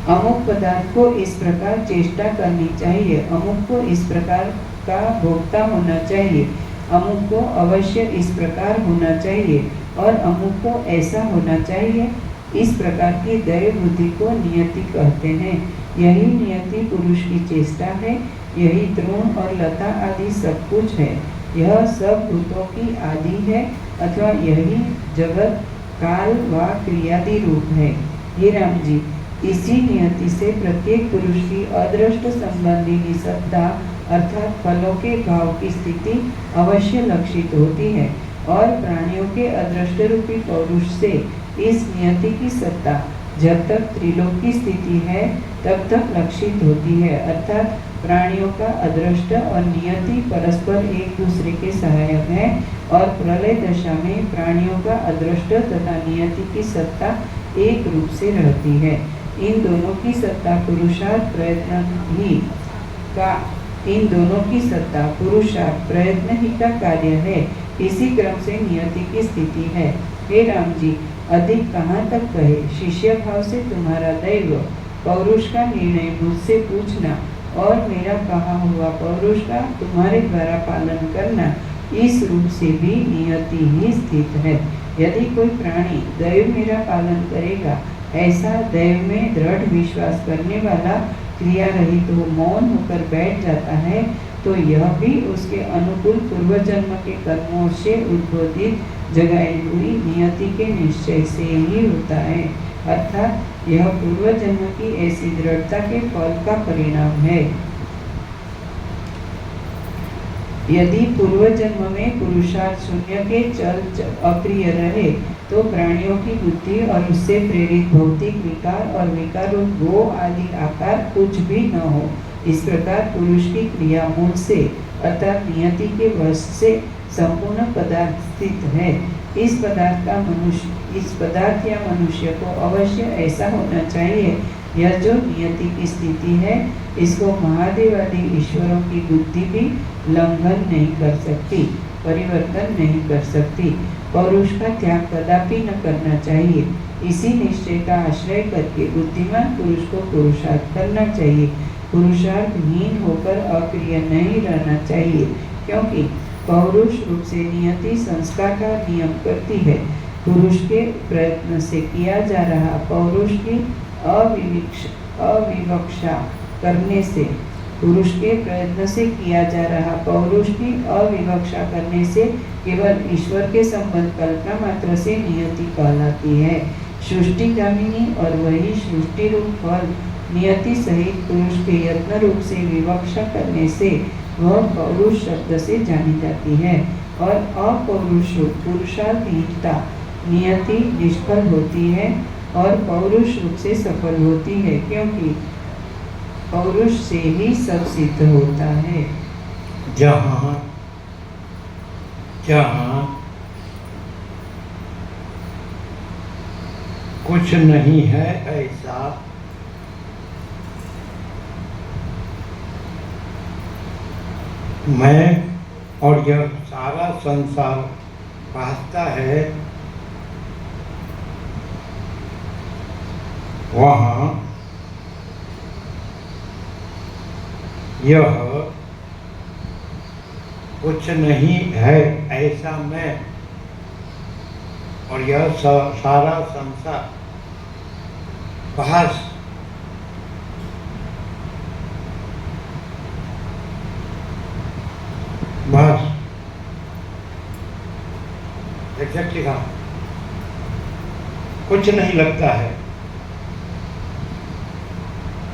[SPEAKER 1] अमुक पदार्थ को इस प्रकार चेष्टा करनी चाहिए, अमुक को इस प्रकार का भोक्ता होना चाहिए, अमुक को अवश्य इस प्रकार होना चाहिए और अमुक को ऐसा होना चाहिए। इस प्रकार की दैव बुद्धि को नियति कहते हैं। यही नियति पुरुष की चेष्टा है, यही तृण और लता आदि सब कुछ है, यह सब भूतों की आदि है अथवा यही जगत काल व क्रियादि रूप है। हे राम जी, इसी नियति से प्रत्येक पुरुष की अदृष्ट संबंधी निसत्ता अर्थात फलों के भाव की स्थिति अवश्य लक्षित होती है और प्राणियों के अदृष्ट रूपी पौरुष से इस नियति की सत्ता जब तक त्रिलोक की स्थिति है तब तक लक्षित होती है। अर्थात प्राणियों का अदृष्ट और नियति परस्पर एक दूसरे के सहायक है और प्रलय दशा में प्राणियों का अदृष्ट तथा नियति की सत्ता एक रूप से रहती है। इन दोनों की सत्ता पुरुषार्थ प्रयत्न ही का कार्य है। इसी क्रम से नियति की स्थिति है। हे राम जी, अधिक कहाँ तक कहे, शिष्य भाव से तुम्हारा दैव पौरुष का निर्णय मुझसे पूछना और मेरा कहा हुआ पौरुष का तुम्हारे द्वारा पालन करना, इस रूप से भी नियति ही स्थित है। यदि कोई प्राणी दैव मेरा पालन करेगा, ऐसा दैव में दृढ़ विश्वास करने वाला क्रिया रहित तो मौन होकर बैठ जाता है, तो यह भी उसके अनुकूल पूर्व जन्म के कर्मों से उद्बोधित जगाई हुई नियति के निश्चय से ही होता है। अर्थात यह पूर्व जन्म की ऐसी दृढ़ता के फल का परिणाम है। यदि पूर्व जन्म में पुरुषार्थ शून्य के चल अप्रिय रहे तो प्राणियों की बुद्धि और उससे प्रेरित भौतिक विकार और विकार गो आदि आकार कुछ भी न हो। इस प्रकार पुरुष की क्रिया मूल से अर्थात नियति के वश से संपूर्ण पदार्थ स्थित है। इस पदार्थ या मनुष्य को अवश्य ऐसा होना चाहिए। यह जो नियति की स्थिति है, इसको महादेवादि ईश्वरों की बुद्धि भी लंघन नहीं कर सकती, परिवर्तन नहीं कर सकती। पौरुष का त्याग कदापि न करना चाहिए। इसी निश्चय का आश्रय करके बुद्धिमान पुरुष को पुरुषार्थ करना चाहिए। पुरुषार्थहीन होकर अक्रिय नहीं रहना चाहिए, क्योंकि पौरुष रूप से नियति संस्कार का नियम करती है। पुरुष के प्रयत्न से किया जा रहा पौरुष की अविवक्षा करने से केवल ईश्वर के संबंध कल्पना मात्र से नियति कहलाती है। सृष्टिगामिनी और वही सृष्टि रूप फल नियति सहित पुरुष के यत्न रूप से विवक्षा करने से वह पौरुष शब्द से जानी जाती है और अपौरुष पुरुषार्थहीनता नियति निष्फल होती है और पौरुष रूप से सफल होती है, क्योंकि पौरुष से ही सब सिद्ध होता है।
[SPEAKER 2] जहाँ जहाँ कुछ नहीं है ऐसा मैं और यह सारा संसार भासता है, वहाँ यह कुछ नहीं है ऐसा मैं और यह सारा संसार भास एग्जैक्ट लिखा, कुछ नहीं लगता है,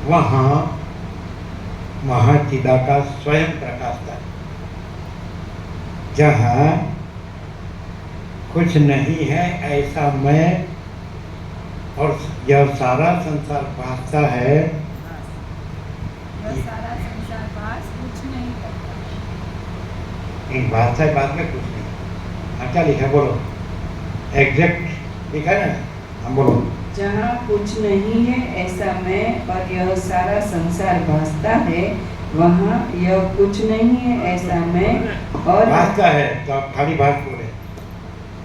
[SPEAKER 2] वहां महाचिदाकाश स्वयं प्रकाशता है। जहां कुछ नहीं है ऐसा मैं और यह सारा संसार भासता है,
[SPEAKER 3] यह सारा संसार भास कुछ नहीं करता।
[SPEAKER 2] एक भाषा है, बाद में कुछ नहीं। हाँ क्या लिखा है बोलो, एग्जैक्ट लिखा है ना, हम बोलो।
[SPEAKER 1] जहाँ कुछ नहीं है ऐसा मैं और यह सारा संसार भासता है, वहाँ यह कुछ नहीं है ऐसा मैं और
[SPEAKER 2] भासता है तो आप खाली भाष बोले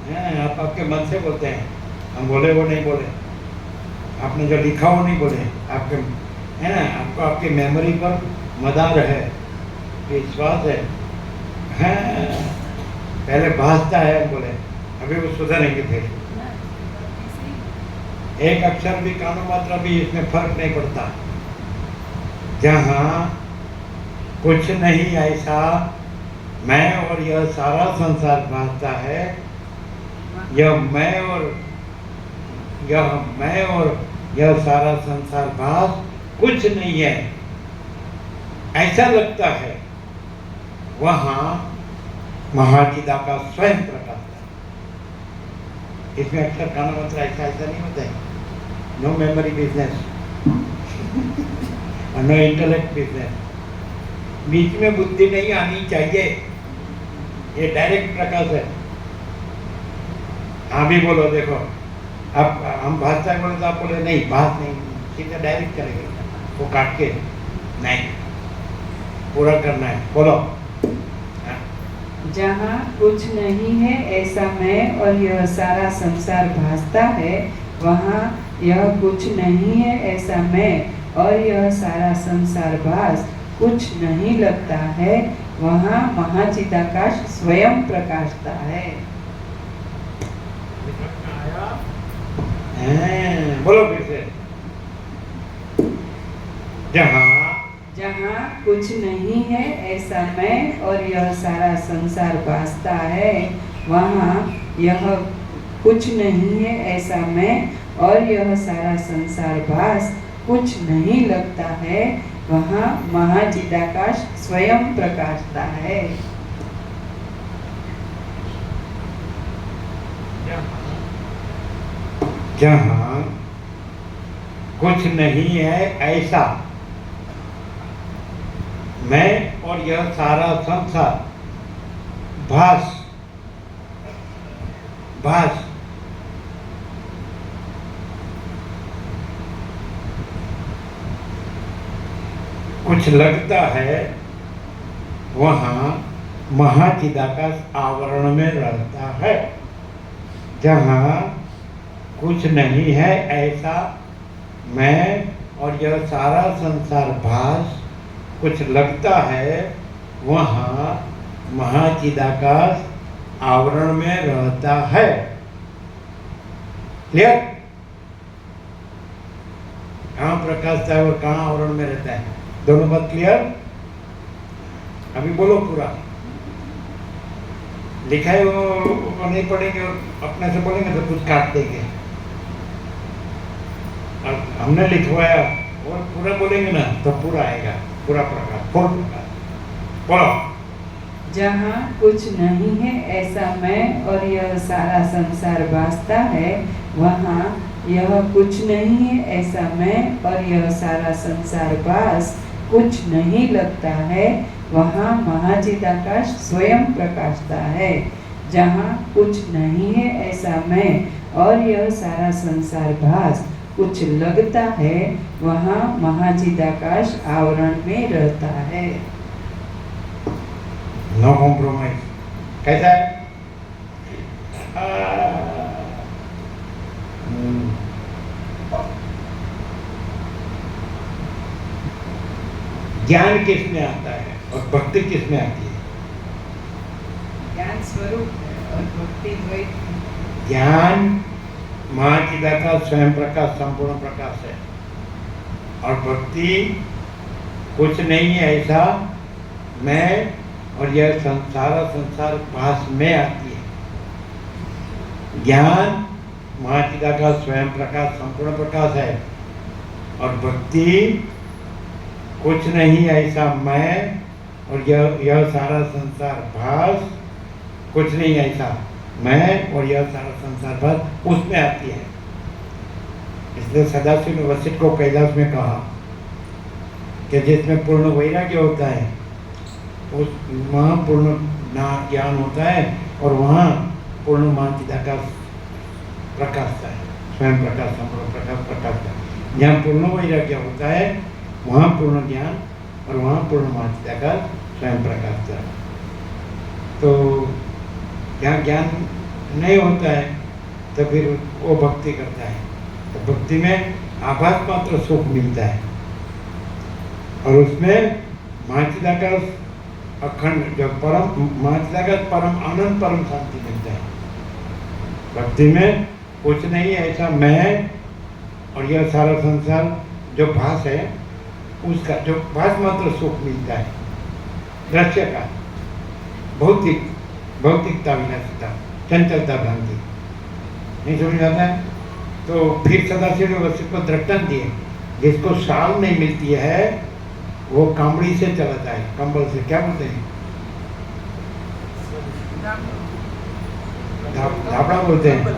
[SPEAKER 2] हैं, आप आपके मन से बोलते हैं, हम बोले वो नहीं बोले, आपने जो लिखा वो नहीं बोले, आपके है ना, आपको आपकी मेमोरी पर मदार है, विश्वास है। हाँ, पहले भासता है हम बोले, अभी वो सुधरेंगे फिर।
[SPEAKER 3] ना, ऐसे ही
[SPEAKER 2] एक अक्षर भी कानो मात्रा भी इसमें फर्क नहीं पड़ता। जहाँ कुछ नहीं ऐसा मैं और यह सारा संसार भासता है, यह मैं और यह सारा संसार भास कुछ नहीं है ऐसा लगता है, वहाँ महाचिदाकाश स्वयं प्रकाश है। इसमें अक्षर काना मात्रा ऐसा ऐसा नहीं होता है। No memory business, no intellect business, बीच में बुद्धि नहीं आनी चाहिए, ये डायरेक्ट प्रकाश है। हाँ भी बोलो, देखो अब हम भाषा बोले तो आप बोले नहीं, भाष नहीं, सीधा डायरेक्ट चलेंगे, वो काट के नहीं, पूरा करना है, बोलो। हाँ।
[SPEAKER 1] जहाँ कुछ नहीं है ऐसा मैं और यह सारा संसार भासता है, वहाँ यह कुछ नहीं है ऐसा मैं और यह सारा संसार भास कुछ नहीं लगता है, वहाँ महाचिदाकाश स्वयं प्रकाशता है।
[SPEAKER 2] बोलो फिर से।
[SPEAKER 1] जहाँ कुछ नहीं है ऐसा मैं और यह सारा संसार भासता है, वहाँ यह कुछ नहीं है ऐसा मैं और यह सारा संसार भास कुछ नहीं लगता है, वहाँ महाचिदाकाश स्वयं प्रकाशता है।
[SPEAKER 2] जहाँ कुछ नहीं है ऐसा मैं और यह सारा संसार भास कुछ लगता है, वहाँ महाचिदाकाश आवरण में रहता है। जहाँ कुछ नहीं है ऐसा मैं और यह सारा संसार भास कुछ लगता है, वहाँ महाचिदाकाश आवरण में रहता है। क्लियर? कहाँ प्रकाशता है और कहाँ आवरण में रहता है, दोनों बात क्लियर? अभी बोलो पूरा। लिखा है वो नहीं पढ़ेंगे और अपने से बोलेंगे तो कुछ काट देंगे। और हमने लिखवाया और पूरा बोलेंगे ना तो पूरा आएगा, पूरा प्रकाश, पूर्ण प्रकाश। बोलो।
[SPEAKER 1] जहाँ कुछ नहीं है ऐसा मैं और यह सारा संसार भासता है, वहाँ यह कुछ नहीं है ऐसा मैं और यह सारा संसार भास कुछ नहीं लगता है, वहाँ महाचिदाकाश स्वयं प्रकाशता है। जहाँ कुछ नहीं है ऐसा मैं और यह सारा संसार भास कुछ लगता है, वहाँ महाचिदाकाश आवरण में रहता है।
[SPEAKER 2] No compromise. कैसा है? ज्ञान किस में आता है और भक्ति किस में आती है?
[SPEAKER 1] ज्ञान स्वरूप है और भक्ति द्वैत है।
[SPEAKER 2] ज्ञान महाचिदाकाश स्वयं प्रकाश संपूर्ण प्रकाश है और भक्ति कुछ नहीं है ऐसा मैं और यह सारा संसार भास में आती है। ज्ञान महाचिदाकाश स्वयं प्रकाश संपूर्ण प्रकाश है और भक्ति कुछ नहीं ऐसा मैं और यह सारा संसार भास कुछ नहीं ऐसा मैं और यह सारा संसार भास उसमें आती है। इसलिए सदाशिव ने वशिष्ठ को कैलाश में कहा कि जिसमें पूर्ण वैराग्य होता है उस वहाँ पूर्ण ज्ञान होता है और वहाँ पूर्ण महाचिदाकाश प्रकाशता है, स्वयं प्रकाश संपूर्ण प्रकाश प्रकाशता है। जहाँ पूर्ण वैराग्य होता है वहाँ पूर्ण ज्ञान और वहाँ पूर्ण महाचिदाकाश स्वयं प्रकाशता है। तो जहाँ ज्ञान नहीं होता है तो फिर वो भक्ति करता है, तो भक्ति में आभास मात्र सुख मिलता है और उसमें महाचिदाकाश अखंड जो परम महाचिदाकाश परम आनंद परम शांति मिलता है। भक्ति में कुछ नहीं ऐसा मैं और यह सारा संसार जो भास है उसका जो भास मात्र सुख मिलता है, दृश्य का भौतिकता विनाशिता चंचलता भ्रांति नहीं समझ आता है। तो फिर सदाशिव ने वशिष्ठ को दृष्टांत दिए, जिसको शाल नहीं मिलती है वो कामड़ी से चलाता है, कंबल से, क्या बोलते हैं धापड़ा बोलते हैं,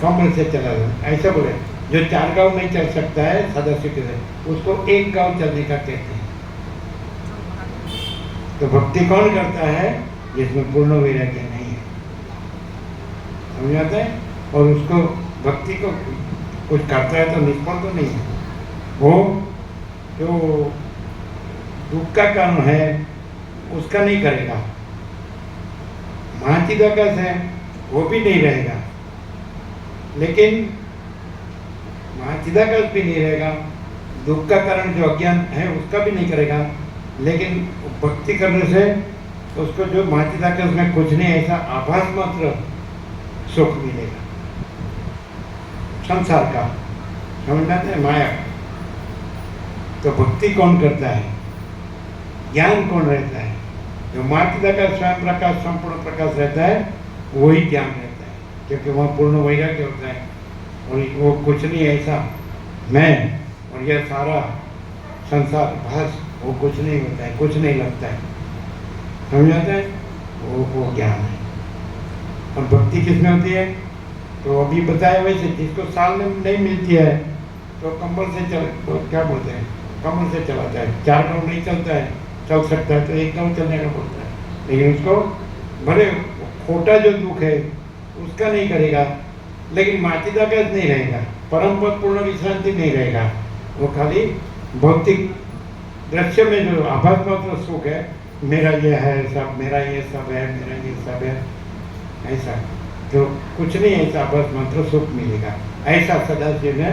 [SPEAKER 2] कंबल से चला जाता है ऐसा बोले। जो 4 गांव नहीं चल सकता है सदाशिव के से उसको 1 गांव चलने का कहते हैं। तो भक्ति कौन करता है? जिसमें पूर्ण वैराग्य नहीं है, समझ आता है। और उसको भक्ति को कुछ करता है तो निष्फल तो नहीं है, वो जो दुख का कारण है उसका नहीं करेगा। महाचिदाकाश है वो भी नहीं रहेगा, लेकिन महाचिदाकाश भी नहीं रहेगा, दुख का कारण जो अज्ञान है उसका भी नहीं करेगा, लेकिन भक्ति करने से उसको जो महाचिदाकाश में कुछ नहीं ऐसा आभास मात्र सुख मिलेगा संसार का, समझ आते हैं माया। तो भक्ति कौन करता है? ज्ञान कौन रहता है? जो महाचिदाकाश स्वयं प्रकाश संपूर्ण प्रकाश रहता है वही ज्ञान रहता है, क्योंकि वहाँ पूर्ण वैराग्य होता है और वो कुछ नहीं ऐसा मैं और यह सारा संसार भास वो कुछ नहीं होता है, कुछ नहीं लगता है, समझ आता है। वो ज्ञान है। और भक्ति किसमें होती है? तो अभी बताया वैसे, जिसको साल में नहीं मिलती है तो कंबल से तो क्या बोलते हैं, कंबल से चलाता है। 4 गांव नहीं चलता है, चल सकता है तो 1 गांव चलने का बोलता है, लेकिन उसको भले खोटा जो दुख है उसका नहीं करेगा, लेकिन महाचिदाकाश नहीं रहेगा, परम पद पूर्ण विश्रांति नहीं रहेगा। वो खाली भौतिक दृश्य में जो आभास मात्र सुख है, मेरा ये है सब, मेरा ये सब है, मेरा ये सब है, ऐसा तो कुछ नहीं ऐसा आभास मात्र सुख मिलेगा। ऐसा सदाशिव ने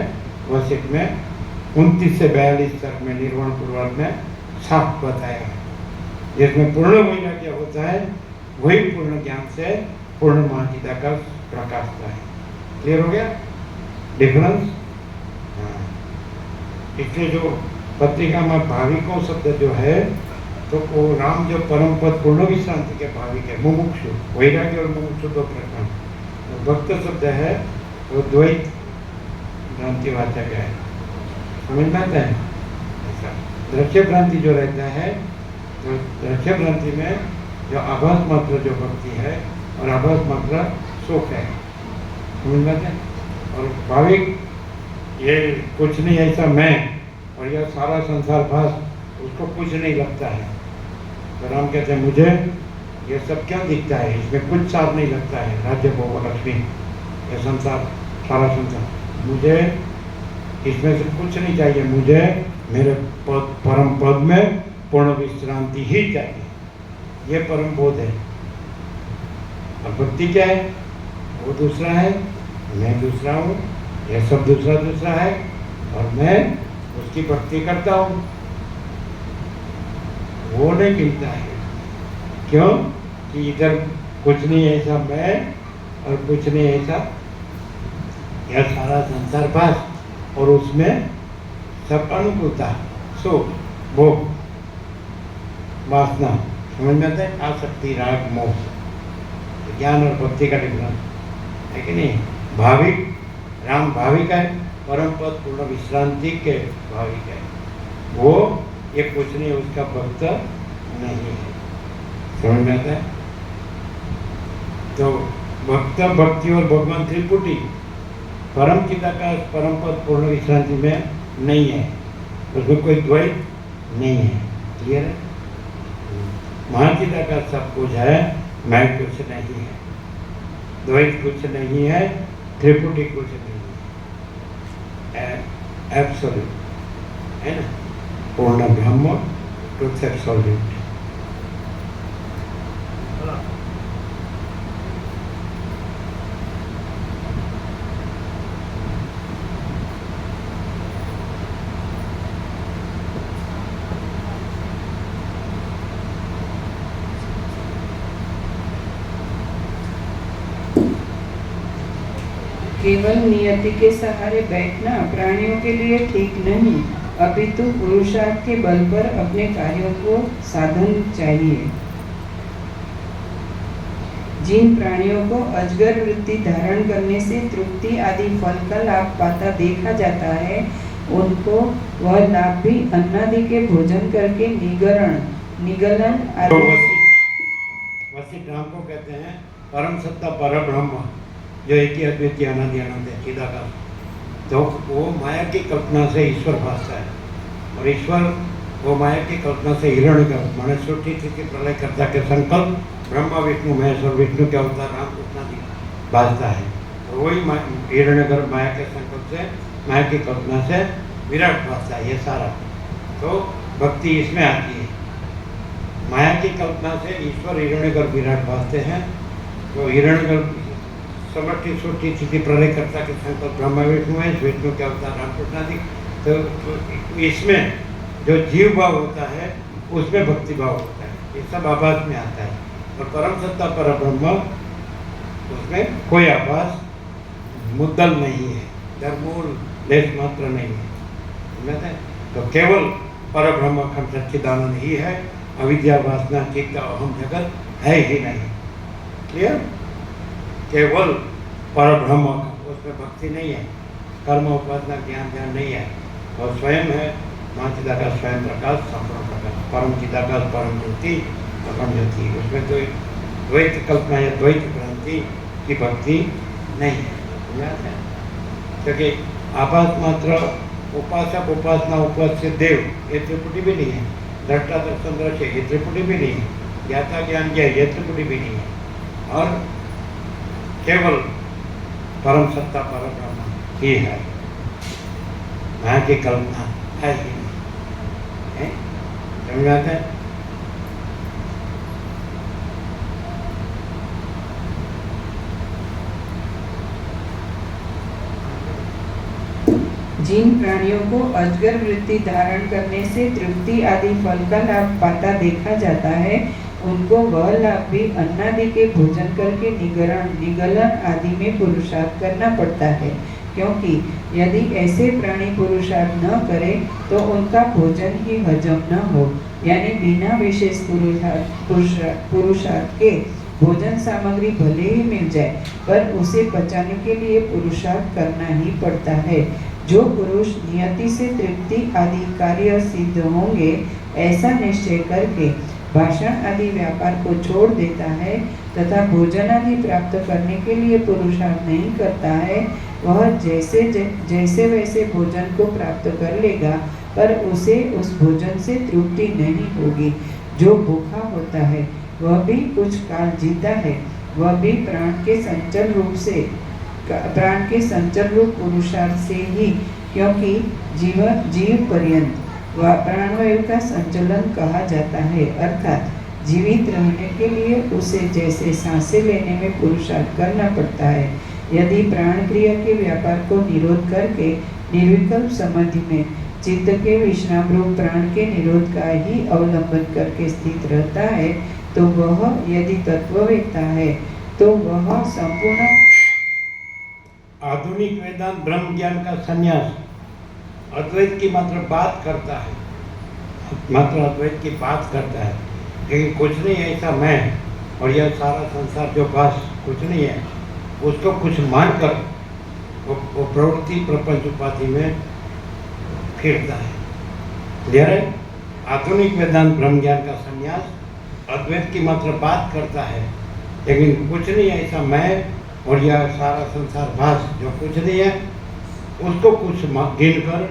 [SPEAKER 2] वशिष्ठ में 29 से 42 तक में निर्वाण पूर्वक में साफ बताया है। जिसमें पूर्ण वैराग्य होता है वही पूर्ण ज्ञान से पूर्ण महाचिदाकाश प्रकाशता है। क्लियर हो गया डिफरेंस? हाँ। इसलिए जो पत्रिका में भाविकों शब्द जो है तो वो राम जो परम पद पूर्ण विश्रांति के भाविक है, मुमुक्षु, वैराग्य और मुमुक्षु 2 प्रकार। भक्त शब्द है वो द्वैत भ्रांति वाचक है, समझ में आता है। ऐसा दृश्य भ्रांति जो रहता है तो दृश्य भ्रांति में जो आभास मात्र जो भक्ति है और आभास मात्र सुख है, समझ में आता है। और भाविक ये कुछ नहीं ऐसा मैं और यह सारा संसार भास उसको कुछ नहीं लगता है। तो राम कहते हैं मुझे ये सब क्या दिखता है, इसमें कुछ साथ नहीं लगता है, राज्य भोग लक्ष्मी ये संसार सारा संसार, मुझे इसमें से कुछ नहीं चाहिए, मुझे मेरे पद परम पद में पूर्ण विश्रांति ही चाहिए, ये परम बोध है। और भक्ति क्या है? वो दूसरा है, मैं दूसरा हूँ, यह सब दूसरा दूसरा है और मैं उसकी भक्ति करता हूँ, वो नहीं मिलता है। क्यों? कि इधर कुछ नहीं ऐसा मैं और कुछ नहीं ऐसा यह सारा संसार भास और उसमें सब अनुकूलता, सुख, भोग, वासना, समझ में आता है। आसक्ति, राग, मोह, ज्ञान और भक्ति का डिफरेंस है कि नहीं? भाविक, राम भाविक है, परम पद पूर्ण विश्रांति के भाविक है। वो ये कुछ नहीं, उसका भक्त नहीं है। समझ में आता है? तो भक्त, भक्ति और भगवान त्रिपुटी परम चिदाकाश परम पद पूर्ण विश्रांति में नहीं है, उसमें कोई द्वैत नहीं है। क्लियर है? महाचिदाकाश सब कुछ है, मैं कुछ नहीं है, द्वैत कुछ नहीं है, त्रिपुटी कुछ नहीं है, एब्सोल्यूट है ना, पूर्ण ब्रह्म, ट्रुथ एब्सोल्यूट।
[SPEAKER 1] केवल नियति के सहारे बैठना प्राणियों के लिए ठीक नहीं, अपितु पुरुषार्थ के बल पर अपने कार्यों को साधन चाहिए। जिन प्राणियों को अजगर वृत्ति धारण करने से तृप्ति आदि फल का लाभ पाता देखा जाता है, उनको वह लाभ भी अन्नादि के भोजन करके निगलन आदि।
[SPEAKER 2] वशिष्ठ राम को कहते हैं परम सत्ता पर ब्रह्म, जो एक ही अद्वितीय अनादि अनंत है, चिदाकाश। तो वो माया की कल्पना से ईश्वर भासता है, और ईश्वर वो माया की कल्पना से हिरण्यगर्भ माने सृष्टि स्थिति प्रलय कर्ता के संकल्प ब्रह्मा विष्णु महेश और विष्णु के अवतार राम कृष्ण आदि भासता है। और वही हिरण्यगर्भ माया के संकल्प से, माया की कल्पना से विराट भासता है। ये सारा तो भक्ति इसमें आती है। माया की कल्पना से ईश्वर हिरण्यगर्भ विराट भासते हैं। तो हिरण्यगर्भ समष्टि सृष्टि स्थिति प्रलय कर्ता के संकल्प ब्रह्मा विष्णु है, विष्णु के अवतार रामकृष्ण आदि। तो इसमें जो जीव भाव होता है उसमें भक्ति भाव होता है, ये सब आभास में आता है। और परम सत्ता पर ब्रह्म, उसमें कोई आभास मुद्दल नहीं है, धर्मूल लेश मात्र नहीं है। तो केवल पर ब्रह्म अखंड सच्चिदानंद ही है, अविद्या वासना चित्त अहम जगत है ही नहीं। क्लियर? केवल पर ब्रह्म, उसमें भक्ति नहीं है, कर्म उपासना ज्ञान ध्यान नहीं है, और स्वयं है महाचिदाकाश स्वयं प्रकाश संपूर्ण प्रकाश, परम चिदाकाश परम ज्योति अखंड ज्योति। उसमें कोई द्वैत कल्पना या द्वैत क्रांति की भक्ति नहीं है। क्योंकि आभास मात्र उपासक उपासना उपास्य देव ये त्रिपुटी भी नहीं है, दृष्टा दर्शन दृश्य ये त्रिपुटी भी नहीं है, ज्ञाता ज्ञान ज्ञा ये त्रिपुटी भी नहीं है, और केवल परम सत्ता पर ब्रह्म ही है, माया की कल्पना है ही नहीं। समझ आता है?
[SPEAKER 1] जिन प्राणियों को अजगर वृत्ति धारण करने से तृप्ति आदि फल का लाभ पाता देखा जाता है, उनको वह लाभ भी अन्नादि के भोजन करके निगलन आदि में पुरुषार्थ करना पड़ता है। क्योंकि यदि ऐसे प्राणी पुरुषार्थ न करे तो उनका भोजन ही हजम न हो, यानी बिना विशेष पुरुषार्थ के भोजन सामग्री भले ही मिल जाए, पर उसे पचाने के लिए पुरुषार्थ करना ही पड़ता है। जो पुरुष नियति से तृप्ति आदि कार्य सिद्ध होंगे ऐसा निश्चय करके भाषण आदि व्यापार को छोड़ देता है तथा भोजन आदि प्राप्त करने के लिए पुरुषार्थ नहीं करता है, वह जैसे वैसे भोजन को प्राप्त कर लेगा, पर उसे उस भोजन से तृप्ति नहीं होगी। जो भूखा होता है वह भी कुछ काल जीता है, वह भी प्राण के संचल रूप पुरुषार्थ से ही, क्योंकि जीव पर्यंत प्राणवायु का संचलन कहा जाता है, अर्थात जीवित रहने के लिए उसे जैसे सांसें लेने में पुरुषार्थ करना पड़ता है। यदि प्राण क्रिया के व्यापार को निरोध करके निर्विकल्प समाधि में चित्त के विश्राम रूप प्राण के निरोध का ही अवलंबन करके स्थित रहता है, तो वह यदि तत्ववेत्ता है तो वह संपूर्ण
[SPEAKER 2] आधुनिक वेदांत ब्रह्म ज्ञान का संन्यास अद्वैत की मात्र बात करता है, मात्र अद्वैत की बात करता है, लेकिन कुछ नहीं ऐसा मैं और यह सारा संसार जो बस कुछ नहीं है, उसको कुछ मानकर वो प्रवृत्ति प्रपंच उपाधि में फिरता है। क्लियर है? आधुनिक वेदांत ब्रह्म ज्ञान का संन्यास अद्वैत की मात्र बात करता है, लेकिन कुछ नहीं ऐसा मैं और यह सारा संसार भास जो कुछ नहीं है उसको कुछ गिन कर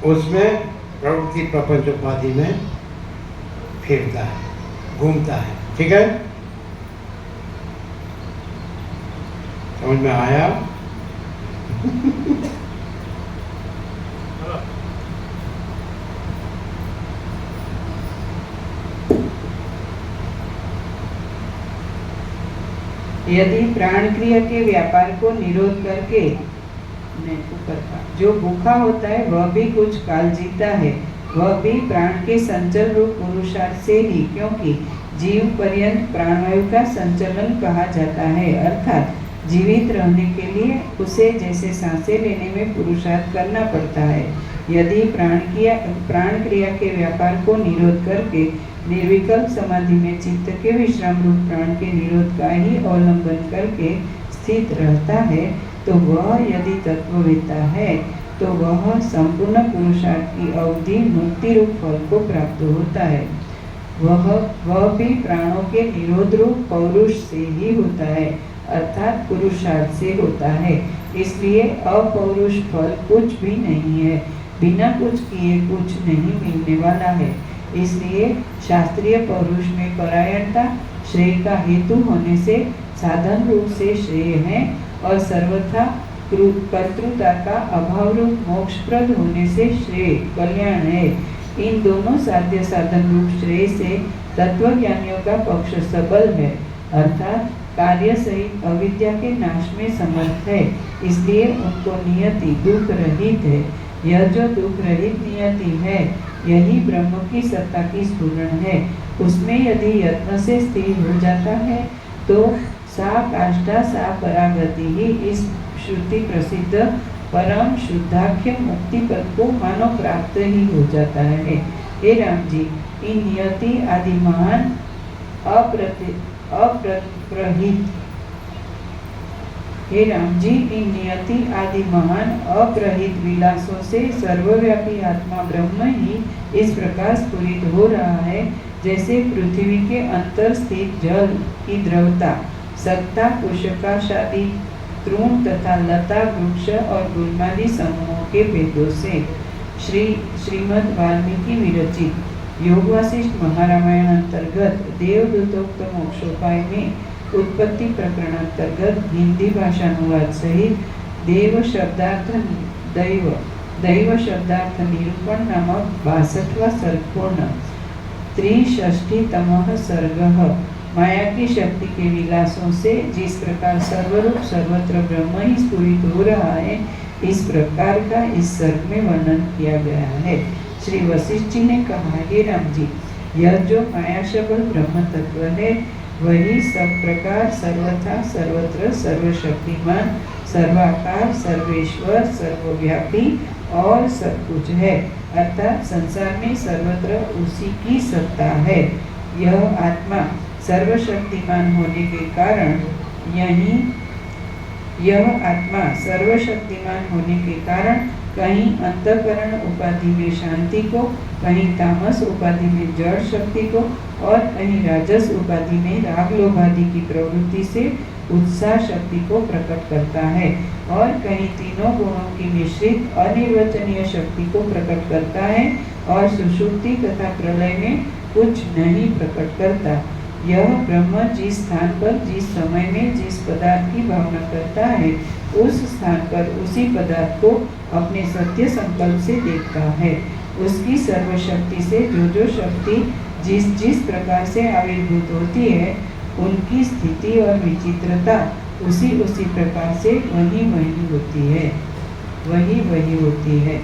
[SPEAKER 2] उसमें प्रवृत्ति प्रपंच उपाधि में फिरता है, घूमता है। ठीक है, समझ में आया?
[SPEAKER 1] यदि प्राण क्रिया के व्यापार को निरोध करके ऊपर का जो भूखा होता है वह भी कुछ काल जीता है, वह भी प्राण के संचल रूप पुरुषार्थ से ही, क्योंकि जीव पर्यंत प्राणवायु का संचलन कहा जाता है। अर्थात जीवित रहने के लिए उसे जैसे सांसें लेने में पुरुषार्थ करना पड़ता है। यदि प्राण क्रिया के व्यापार को निरोध करके निर्विकल्प समाधि में चित्त के विश्राम रूप प्राण के निरोध का ही अवलंबन करके स्थित रहता है, तो वह यदि तत्ववेत्ता है तो वह संपूर्ण पुरुषार्थ की अवधि मुक्ति रूप फल को प्राप्त होता है। वह भी प्राणों के निरोध रूप पौरुष से ही होता है, अर्थात पुरुषार्थ से होता है। इसलिए अपौरुष फल कुछ भी नहीं है, बिना कुछ किए कुछ नहीं मिलने वाला है। इसलिए शास्त्रीय पौरुष में परायणता श्रेय का हेतु होने से साधन रूप से श्रेय है और सर्वथा कर्तृता का अभाव रूप मोक्षप्रद होने से श्रेय कल्याण है। इन दोनों साध्य साधन रूप श्रेय से तत्वज्ञानियों का पक्ष सबल है, अर्थात कार्य सहित अविद्या के नाश में समर्थ है। इसलिए उनको नियति दुख रहित है। यह जो दुख रहित नियति है यही ब्रह्म की सत्ता की स्फुरण है। उसमें यदि यत्न से स्थिर हो जाता है तो सा काष्ठा सा परागति ही इस श्रुति प्रसिद्ध परम शुद्धाख्य मुक्ति पद को मानो प्राप्त ही हो जाता है। हे राम जी, इन नियति आदि महान हे राम जी, इन नियति आदि महान अप्रहित विलासों से सर्वव्यापी आत्मा ब्रह्म ही इस प्रकार स्फुरित हो रहा है, जैसे पृथ्वी के अंतर स्थित जल की द्रवता सत्ता कुशकाशादि तृण तथा लता वृक्ष और गुल्मादि समूहों के भेदों से। श्रीमद् वाल्मीकि विरचित योग वासिष्ठ महारामायण अंतर्गत देवदूतोक्त मोक्षोपाय में उत्पत्ति प्रकरण अंतर्गत हिंदी भाषानुवाद सहित दैव शब्दार्थ निरूपण नामक 62वां सर्ग पूर्ण। 63तमः सर्गः। माया की शक्ति के विलासों से जिस प्रकार सर्वरूप सर्वत्र ब्रह्म ही स्फुरित हो रहा है, इस प्रकार का इस सर्ग में वर्णन किया गया है। श्री वशिष्ठ जी ने कहा, हे राम जी, यह जो माया शब्द ब्रह्म तत्व है वही सब प्रकार सर्वथा सर्वत्र सर्वशक्तिमान सर्वाकार सर्वेश्वर सर्वव्यापी और सब कुछ है, अर्थात संसार में सर्वत्र उसी की सत्ता है। यह आत्मा सर्वशक्तिमान होने के कारण कहीं अंतःकरण उपाधि में शांति को, कहीं तामस उपाधि में जड़ शक्ति को और कहीं राजस उपाधि में राग लोभादि की प्रवृत्ति से उत्साह शक्ति को प्रकट करता है और कहीं तीनों गुणों की मिश्रित अनिर्वचनीय शक्ति को प्रकट करता है और सुषुप्ति तथा प्रलय में कुछ नहीं प्रकट करता। यह ब्रह्म जिस स्थान पर जिस समय में जिस पदार्थ की भावना करता है उस स्थान पर उसी पदार्थ को अपने सत्य संकल्प से देखता है। उसकी सर्वशक्ति से जो शक्ति जिस जिस प्रकार से आविर्भूत होती है उनकी स्थिति और विचित्रता उसी प्रकार से वही होती है।